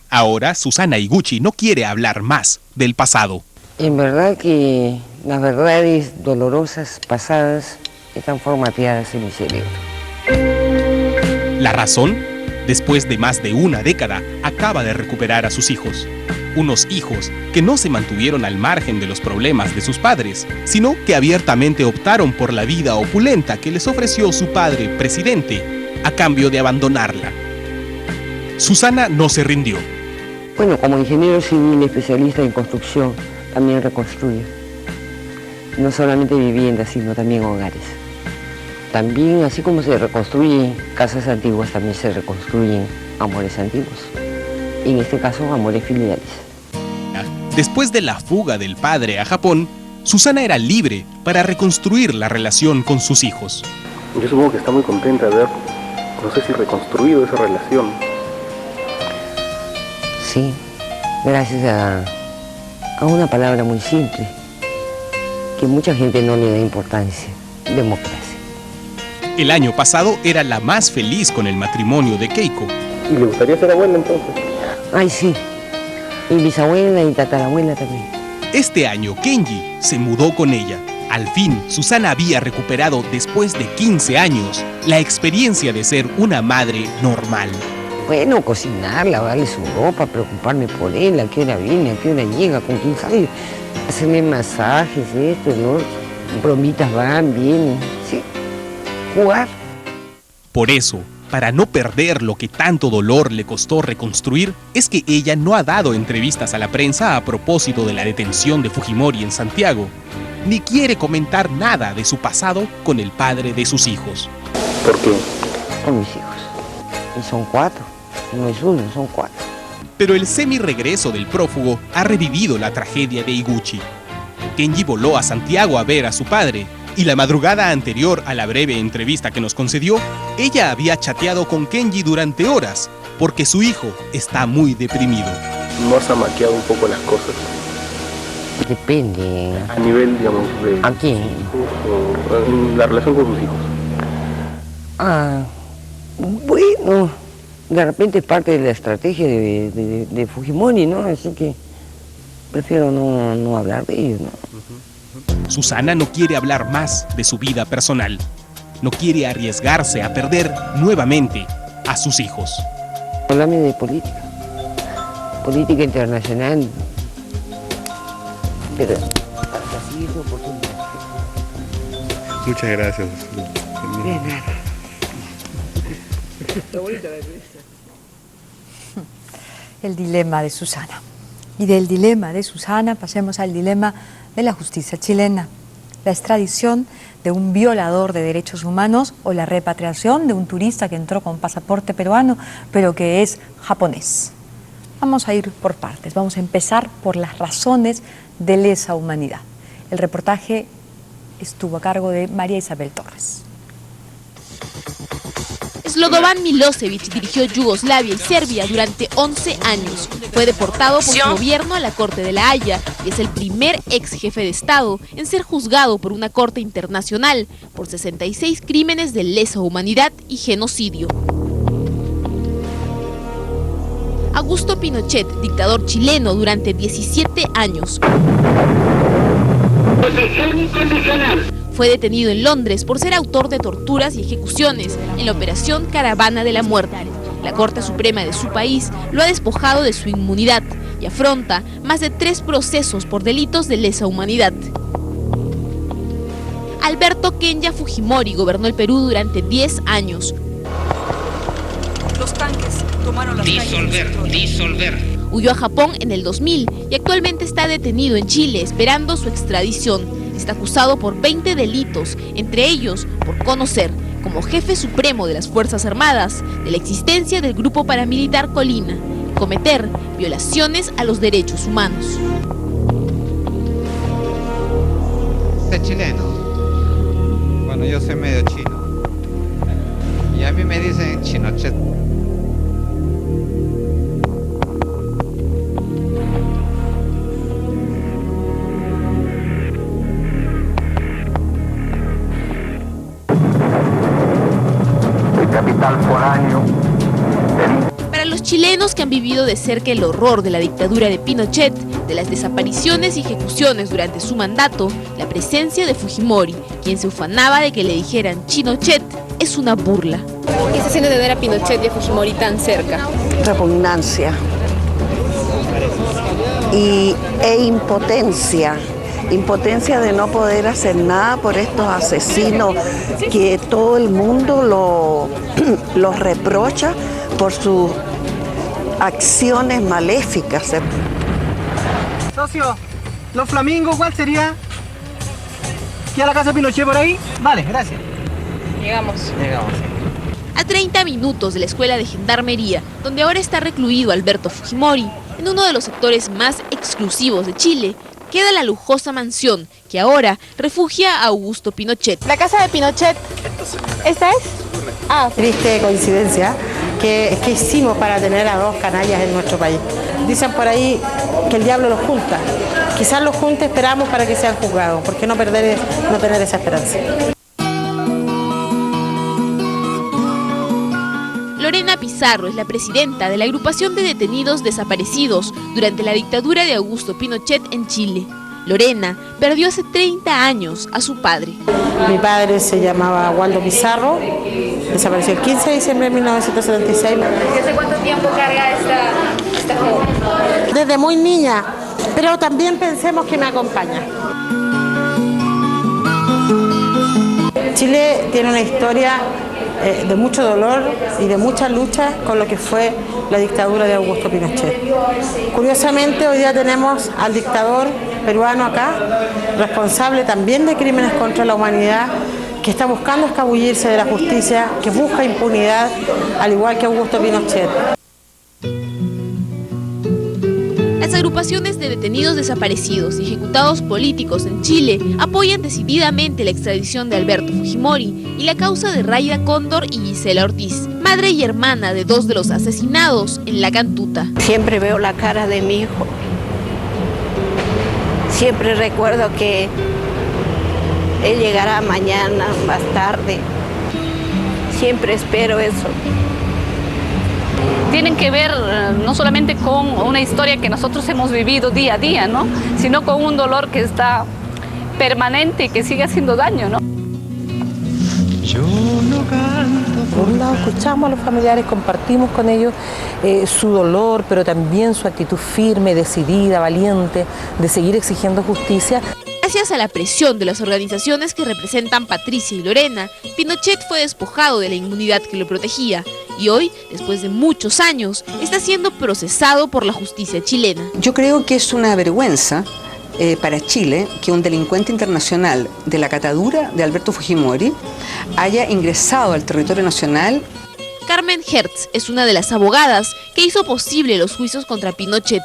Ahora, Susana Higuchi no quiere hablar más del pasado. En verdad que las verdades dolorosas pasadas están formateadas en mi cerebro. La razón, después de más de una década, acaba de recuperar a sus hijos. Unos hijos que no se mantuvieron al margen de los problemas de sus padres, sino que abiertamente optaron por la vida opulenta que les ofreció su padre, presidente, a cambio de abandonarla. Susana no se rindió. Bueno, como ingeniero civil especialista en construcción, también reconstruye. No solamente viviendas, sino también hogares. También, así como se reconstruyen casas antiguas, también se reconstruyen amores antiguos. En este caso, amores filiales. Después de la fuga del padre a Japón, Susana era libre para reconstruir la relación con sus hijos. Yo supongo que está muy contenta de haber, no sé si reconstruido esa relación. Sí, gracias a una palabra muy simple, que mucha gente no le da importancia: democracia. El año pasado era la más feliz con el matrimonio de Keiko. ¿Y le gustaría ser abuela entonces? Ay, sí. Y bisabuela y tatarabuela también. Este año Kenji se mudó con ella. Al fin, Susana había recuperado, después de 15 años, la experiencia de ser una madre normal. Bueno, cocinar, lavarle su ropa, preocuparme por él, a qué hora viene, a qué hora llega, con quién sale, hacerle masajes, esto, ¿no? Bromitas van, vienen, sí. Jugar. Por eso, para no perder lo que tanto dolor le costó reconstruir, es que ella no ha dado entrevistas a la prensa a propósito de la detención de Fujimori en Santiago, ni quiere comentar nada de su pasado con el padre de sus hijos. ¿Por qué? Con mis hijos. Y son 4. No es uno, son 4. Pero el semi-regreso del prófugo ha revivido la tragedia de Higuchi. Kenji voló a Santiago a ver a su padre, y la madrugada anterior a la breve entrevista que nos concedió, ella había chateado con Kenji durante horas, porque su hijo está muy deprimido. ¿No has amaqueado un poco las cosas? Depende. A nivel, digamos, de... ¿A quién? En la relación con sus hijos. Bueno, de repente es parte de la estrategia de Fujimori, ¿no? Así que prefiero no hablar de ellos, ¿no? Susana no quiere hablar más de su vida personal. No quiere arriesgarse a perder nuevamente a sus hijos. Háblame de política. Política internacional. Pero así es oportunidad. Muchas gracias. El dilema de Susana. Y del dilema de Susana pasemos al dilema de la justicia chilena. La extradición de un violador de derechos humanos o la repatriación de un turista que entró con pasaporte peruano pero que es japonés. Vamos a ir por partes. Vamos a empezar por las razones de lesa humanidad. El reportaje estuvo a cargo de María Isabel Torres. Slobodan Milosevic dirigió Yugoslavia y Serbia durante 11 años. Fue deportado por su gobierno a la Corte de La Haya y es el primer ex jefe de Estado en ser juzgado por una corte internacional por 66 crímenes de lesa humanidad y genocidio. Augusto Pinochet, dictador chileno durante 17 años. Fue detenido en Londres por ser autor de torturas y ejecuciones en la Operación Caravana de la Muerte. La Corte Suprema de su país lo ha despojado de su inmunidad y afronta más de 3 procesos por delitos de lesa humanidad. Alberto Kenya Fujimori gobernó el Perú durante 10 años. Los tanques tomaron las calles. Disolver. Huyó a Japón en el 2000 y actualmente está detenido en Chile esperando su extradición. Está acusado por 20 delitos, entre ellos por conocer, como jefe supremo de las Fuerzas Armadas, de la existencia del grupo paramilitar Colina, y cometer violaciones a los derechos humanos. ¿Es chileno? Bueno, yo soy medio chino. Y a mí me dicen Chinochet. Capital foráneo. Para los chilenos que han vivido de cerca el horror de la dictadura de Pinochet, de las desapariciones y ejecuciones durante su mandato, la presencia de Fujimori, quien se ufanaba de que le dijeran Chinochet, es una burla. ¿Qué se siente tener a Pinochet y a Fujimori tan cerca? Repugnancia e impotencia. Impotencia de no poder hacer nada por estos asesinos que todo el mundo los reprocha por sus acciones maléficas. Socio, los flamingos, ¿cuál sería? ¿Qué a la casa de Pinochet por ahí? Vale, gracias. Llegamos. A 30 minutos de la escuela de gendarmería, donde ahora está recluido Alberto Fujimori, en uno de los sectores más exclusivos de Chile, queda la lujosa mansión que ahora refugia a Augusto Pinochet. La casa de Pinochet, ¿esta es? Triste coincidencia que hicimos para tener a 2 canallas en nuestro país. Dicen por ahí que el diablo los junta. Quizás los junte, esperamos para que sean juzgados. ¿Por qué no tener esa esperanza? Lorena Pizarro es la presidenta de la agrupación de detenidos desaparecidos durante la dictadura de Augusto Pinochet en Chile. Lorena perdió hace 30 años a su padre. Mi padre se llamaba Waldo Pizarro, desapareció el 15 de diciembre de 1976. ¿Desde cuánto tiempo carga esta joven? Desde muy niña, pero también pensemos que me acompaña. Chile tiene una historia de mucho dolor y de mucha lucha con lo que fue la dictadura de Augusto Pinochet. Curiosamente, hoy día tenemos al dictador peruano acá, responsable también de crímenes contra la humanidad, que está buscando escabullirse de la justicia, que busca impunidad, al igual que Augusto Pinochet. Las agrupaciones de detenidos desaparecidos y ejecutados políticos en Chile apoyan decididamente la extradición de Alberto Fujimori y la causa de Rayda Cóndor y Gisela Ortiz, madre y hermana de 2 de los asesinados en La Cantuta. Siempre veo la cara de mi hijo. Siempre recuerdo que él llegará mañana, más tarde. Siempre espero eso. Tienen que ver no solamente con una historia que nosotros hemos vivido día a día, ¿no?, sino con un dolor que está permanente y que sigue haciendo daño, ¿no? Por un lado escuchamos a los familiares, compartimos con ellos su dolor, pero también su actitud firme, decidida, valiente, de seguir exigiendo justicia. Gracias a la presión de las organizaciones que representan Patricia y Lorena, Pinochet fue despojado de la inmunidad que lo protegía y hoy, después de muchos años, está siendo procesado por la justicia chilena. Yo creo que es una vergüenza para Chile que un delincuente internacional de la catadura de Alberto Fujimori haya ingresado al territorio nacional. Carmen Hertz es una de las abogadas que hizo posible los juicios contra Pinochet.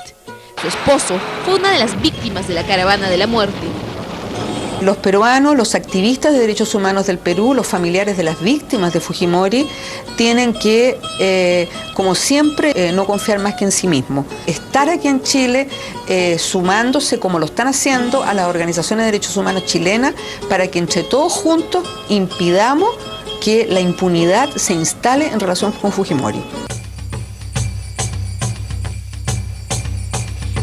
Su esposo fue una de las víctimas de la caravana de la muerte. Los peruanos, los activistas de derechos humanos del Perú, los familiares de las víctimas de Fujimori, tienen que, como siempre, no confiar más que en sí mismos. Estar aquí en Chile sumándose, como lo están haciendo, a las organizaciones de derechos humanos chilenas para que entre todos juntos impidamos que la impunidad se instale en relación con Fujimori.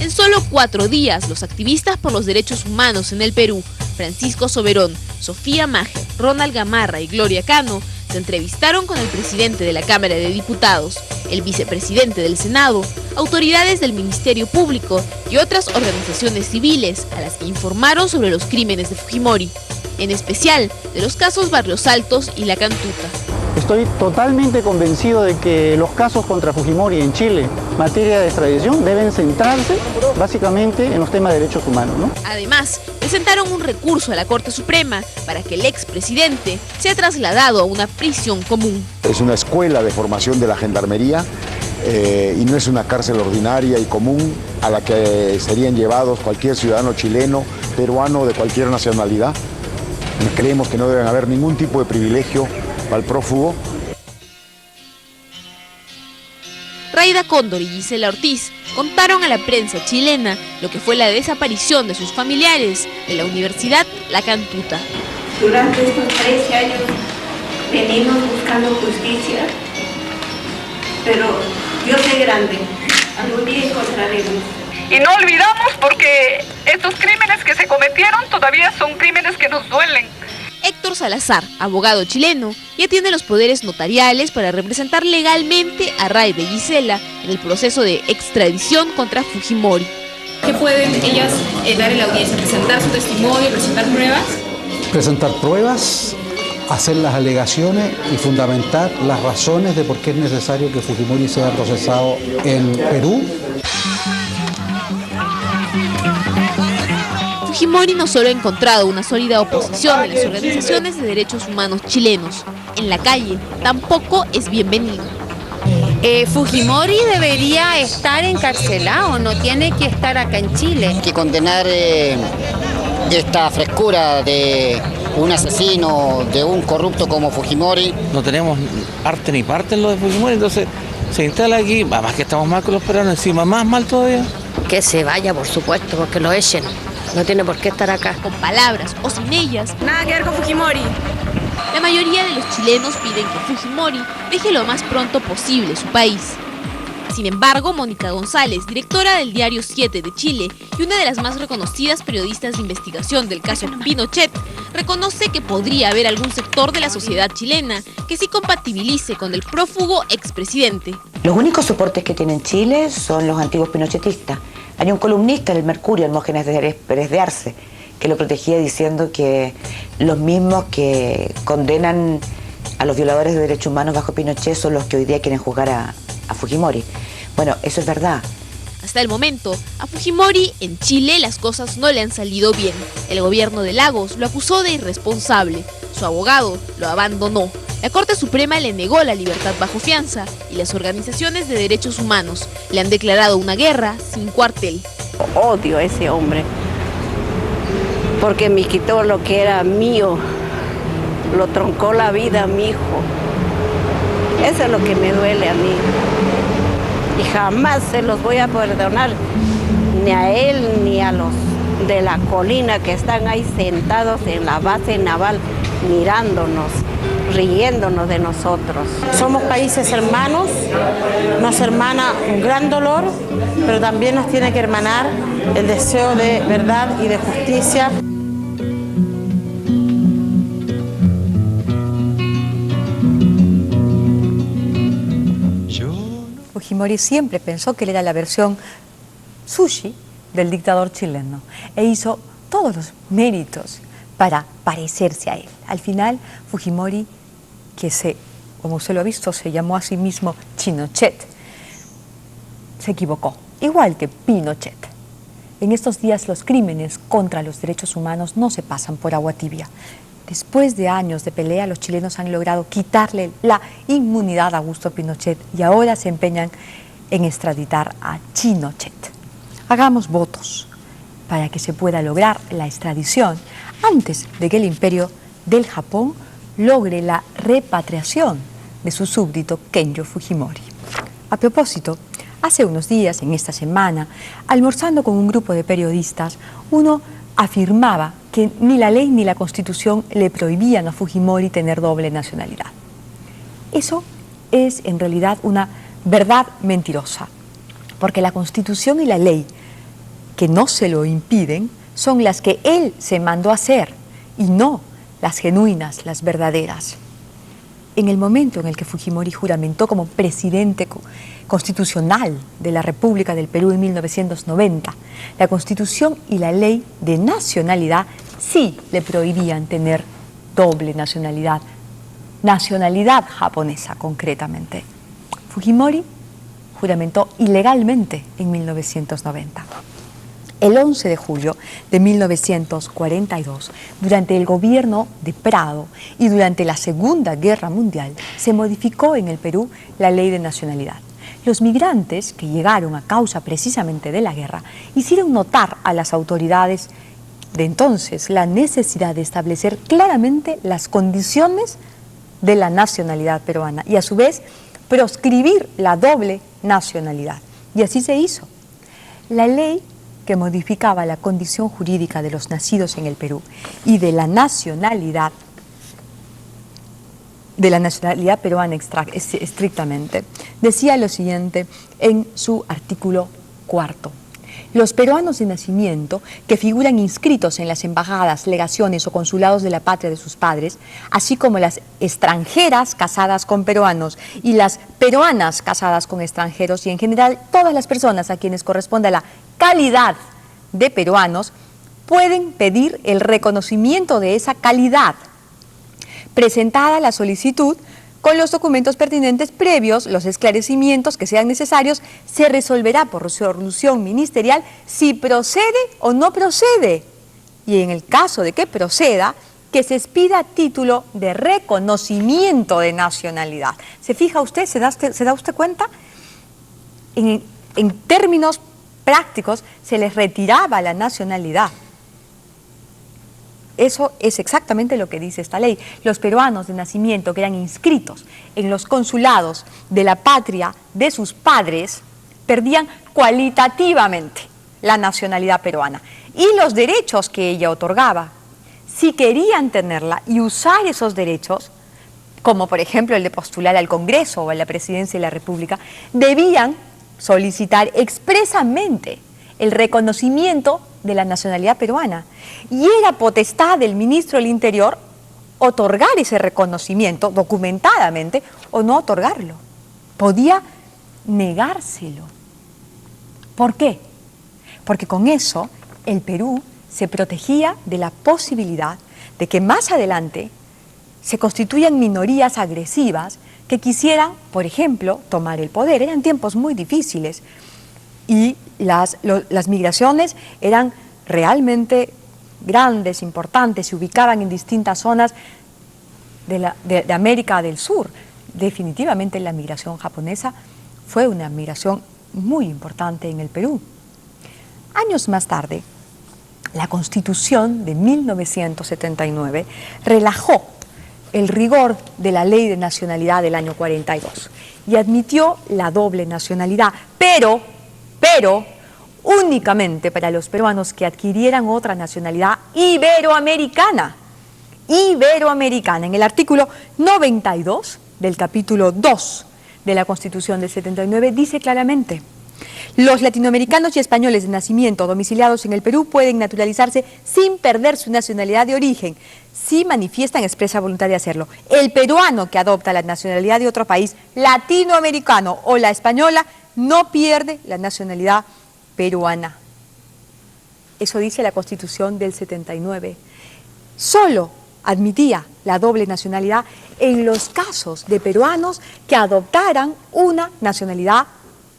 En solo 4 días, los activistas por los derechos humanos en el Perú, Francisco Soberón, Sofía Mager, Ronald Gamarra y Gloria Cano, se entrevistaron con el presidente de la Cámara de Diputados, el vicepresidente del Senado, autoridades del Ministerio Público y otras organizaciones civiles a las que informaron sobre los crímenes de Fujimori, en especial de los casos Barrios Altos y La Cantuta. Estoy totalmente convencido de que los casos contra Fujimori en Chile, materia de extradición, deben centrarse básicamente en los temas de derechos humanos, ¿no? Además, presentaron un recurso a la Corte Suprema para que el expresidente sea trasladado a una prisión común. Es una escuela de formación de la gendarmería y no es una cárcel ordinaria y común a la que serían llevados cualquier ciudadano chileno, peruano, de cualquier nacionalidad. Creemos que no deben haber ningún tipo de privilegio para el prófugo. Rayda Cóndor y Gisela Ortiz contaron a la prensa chilena lo que fue la desaparición de sus familiares en la Universidad La Cantuta. Durante estos 13 años venimos buscando justicia, pero Dios es grande, algún día encontraremos. Y no olvidamos porque estos crímenes que se cometieron todavía son crímenes que nos duelen. Héctor Salazar, abogado chileno, ya tiene los poderes notariales para representar legalmente a Rayda y Gisela en el proceso de extradición contra Fujimori. ¿Qué pueden ellas dar en la audiencia? ¿Presentar su testimonio, presentar pruebas? Presentar pruebas, hacer las alegaciones y fundamentar las razones de por qué es necesario que Fujimori sea procesado en Perú. Fujimori no solo ha encontrado una sólida oposición en las organizaciones de derechos humanos chilenos, en la calle tampoco es bienvenido. Fujimori debería estar encarcelado, no tiene que estar acá en Chile. Hay que condenar esta frescura de un asesino, de un corrupto como Fujimori. No tenemos arte ni parte en lo de Fujimori, entonces se instala aquí, además que estamos mal con los peruanos, encima más mal todavía. Que se vaya, por supuesto, porque lo echen. No tiene por qué estar acá. Con palabras o sin ellas, nada que ver con Fujimori. La mayoría de los chilenos piden que Fujimori deje lo más pronto posible su país. Sin embargo, Mónica González, directora del diario 7 de Chile y una de las más reconocidas periodistas de investigación del caso Pinochet, reconoce que podría haber algún sector de la sociedad chilena que sí compatibilice con el prófugo expresidente. Los únicos soportes que tiene Chile son los antiguos pinochetistas. Hay un columnista del Mercurio, Hermógenes Pérez de Arce, que lo protegía diciendo que los mismos que condenan a los violadores de derechos humanos bajo Pinochet son los que hoy día quieren juzgar a Fujimori. Bueno, eso es verdad. Hasta el momento, a Fujimori en Chile las cosas no le han salido bien. El gobierno de Lagos lo acusó de irresponsable. Su abogado lo abandonó. La Corte Suprema le negó la libertad bajo fianza y las organizaciones de derechos humanos le han declarado una guerra sin cuartel. odio a ese hombre, porque me quitó lo que era mío, lo troncó la vida a mi hijo. Eso es lo que me duele a mí. Y jamás se los voy a perdonar, ni a él ni a los de la colina que están ahí sentados en la base naval, mirándonos, riéndonos de nosotros. Somos países hermanos, nos hermana un gran dolor, pero también nos tiene que hermanar el deseo de verdad y de justicia. Fujimori siempre pensó que él era la versión sushi del dictador chileno e hizo todos los méritos para parecerse a él. Al final, Fujimori, como usted lo ha visto, se llamó a sí mismo Chinochet, se equivocó, igual que Pinochet. En estos días los crímenes contra los derechos humanos no se pasan por agua tibia. Después de años de pelea, los chilenos han logrado quitarle la inmunidad a Augusto Pinochet y ahora se empeñan en extraditar a Chinochet. Hagamos votos para que se pueda lograr la extradición antes de que el imperio del Japón logre la repatriación de su súbdito Kenjo Fujimori. A propósito, hace unos días, en esta semana, almorzando con un grupo de periodistas, uno afirmaba que ni la ley ni la Constitución le prohibían a Fujimori tener doble nacionalidad. Eso es en realidad una verdad mentirosa, porque la Constitución y la ley que no se lo impiden son las que él se mandó a hacer y no las genuinas, las verdaderas. En el momento en el que Fujimori juramentó como presidente constitucional de la República del Perú en 1990, la Constitución y la ley de nacionalidad sí le prohibían tener doble nacionalidad, nacionalidad japonesa concretamente. Fujimori juramentó ilegalmente en 1990. El 11 de julio de 1942, durante el gobierno de Prado y durante la Segunda Guerra Mundial, se modificó en el Perú la ley de nacionalidad. Los migrantes que llegaron a causa precisamente de la guerra hicieron notar a las autoridades de entonces la necesidad de establecer claramente las condiciones de la nacionalidad peruana y a su vez proscribir la doble nacionalidad. Y así se hizo. La ley que modificaba la condición jurídica de los nacidos en el Perú y de la nacionalidad peruana estrictamente, decía lo siguiente en su artículo 4. Los peruanos de nacimiento que figuran inscritos en las embajadas, legaciones o consulados de la patria de sus padres, así como las extranjeras casadas con peruanos y las peruanas casadas con extranjeros y en general todas las personas a quienes corresponde la calidad de peruanos, pueden pedir el reconocimiento de esa calidad. Presentada la solicitud, con los documentos pertinentes previos, los esclarecimientos que sean necesarios, se resolverá por resolución ministerial si procede o no procede. Y en el caso de que proceda, que se expida título de reconocimiento de nacionalidad. ¿Se fija usted? ¿Se da usted cuenta? En términos prácticos, se les retiraba la nacionalidad. Eso es exactamente lo que dice esta ley. Los peruanos de nacimiento que eran inscritos en los consulados de la patria de sus padres perdían cualitativamente la nacionalidad peruana y los derechos que ella otorgaba. Si querían tenerla y usar esos derechos, como por ejemplo el de postular al Congreso o a la Presidencia de la República, debían solicitar expresamente el reconocimiento de la nacionalidad peruana. Y era potestad del ministro del Interior otorgar ese reconocimiento documentadamente o no otorgarlo. Podía negárselo. ¿Por qué? Porque con eso el Perú se protegía de la posibilidad de que más adelante se constituyan minorías agresivas que quisieran, por ejemplo, tomar el poder. Eran tiempos muy difíciles y las migraciones eran realmente grandes, importantes, se ubicaban en distintas zonas de América del Sur. Definitivamente la migración japonesa fue una migración muy importante en el Perú. Años más tarde, la Constitución de 1979 relajó el rigor de la Ley de Nacionalidad del año 42 y admitió la doble nacionalidad, pero únicamente para los peruanos que adquirieran otra nacionalidad iberoamericana. En el artículo 92 del capítulo 2 de la Constitución del 79 dice claramente: los latinoamericanos y españoles de nacimiento domiciliados en el Perú pueden naturalizarse sin perder su nacionalidad de origen, si manifiestan expresa voluntad de hacerlo. El peruano que adopta la nacionalidad de otro país latinoamericano o la española no pierde la nacionalidad peruana. Eso dice la Constitución del 79. Solo admitía la doble nacionalidad en los casos de peruanos que adoptaran una nacionalidad,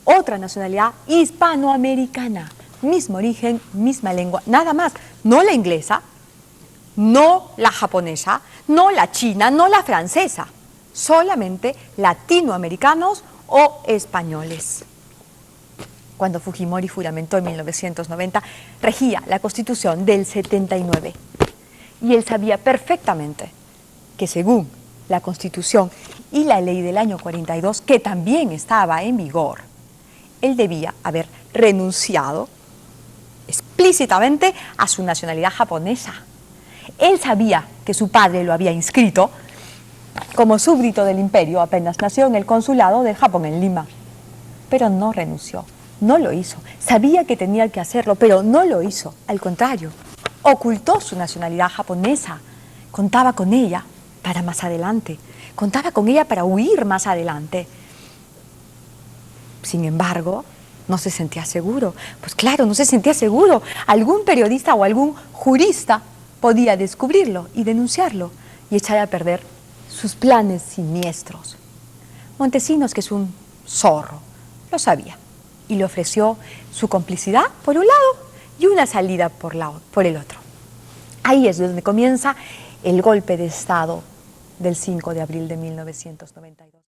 otra nacionalidad hispanoamericana, mismo origen, misma lengua, nada más, no la inglesa, no la japonesa, no la china, no la francesa, solamente latinoamericanos o españoles. Cuando Fujimori juramentó en 1990, regía la Constitución del 79. Y él sabía perfectamente que según la Constitución y la ley del año 42, que también estaba en vigor, él debía haber renunciado explícitamente a su nacionalidad japonesa. Él sabía que su padre lo había inscrito como súbdito del imperio apenas nació en el consulado del Japón en Lima, pero no renunció, no lo hizo. Sabía que tenía que hacerlo, pero no lo hizo, al contrario. Ocultó su nacionalidad japonesa, contaba con ella para más adelante, contaba con ella para huir más adelante. Sin embargo, no se sentía seguro. Pues claro, no se sentía seguro. Algún periodista o algún jurista podía descubrirlo y denunciarlo y echar a perder sus planes siniestros. Montesinos, que es un zorro, lo sabía y le ofreció su complicidad por un lado y una salida por el otro. Ahí es donde comienza el golpe de Estado del 5 de abril de 1992.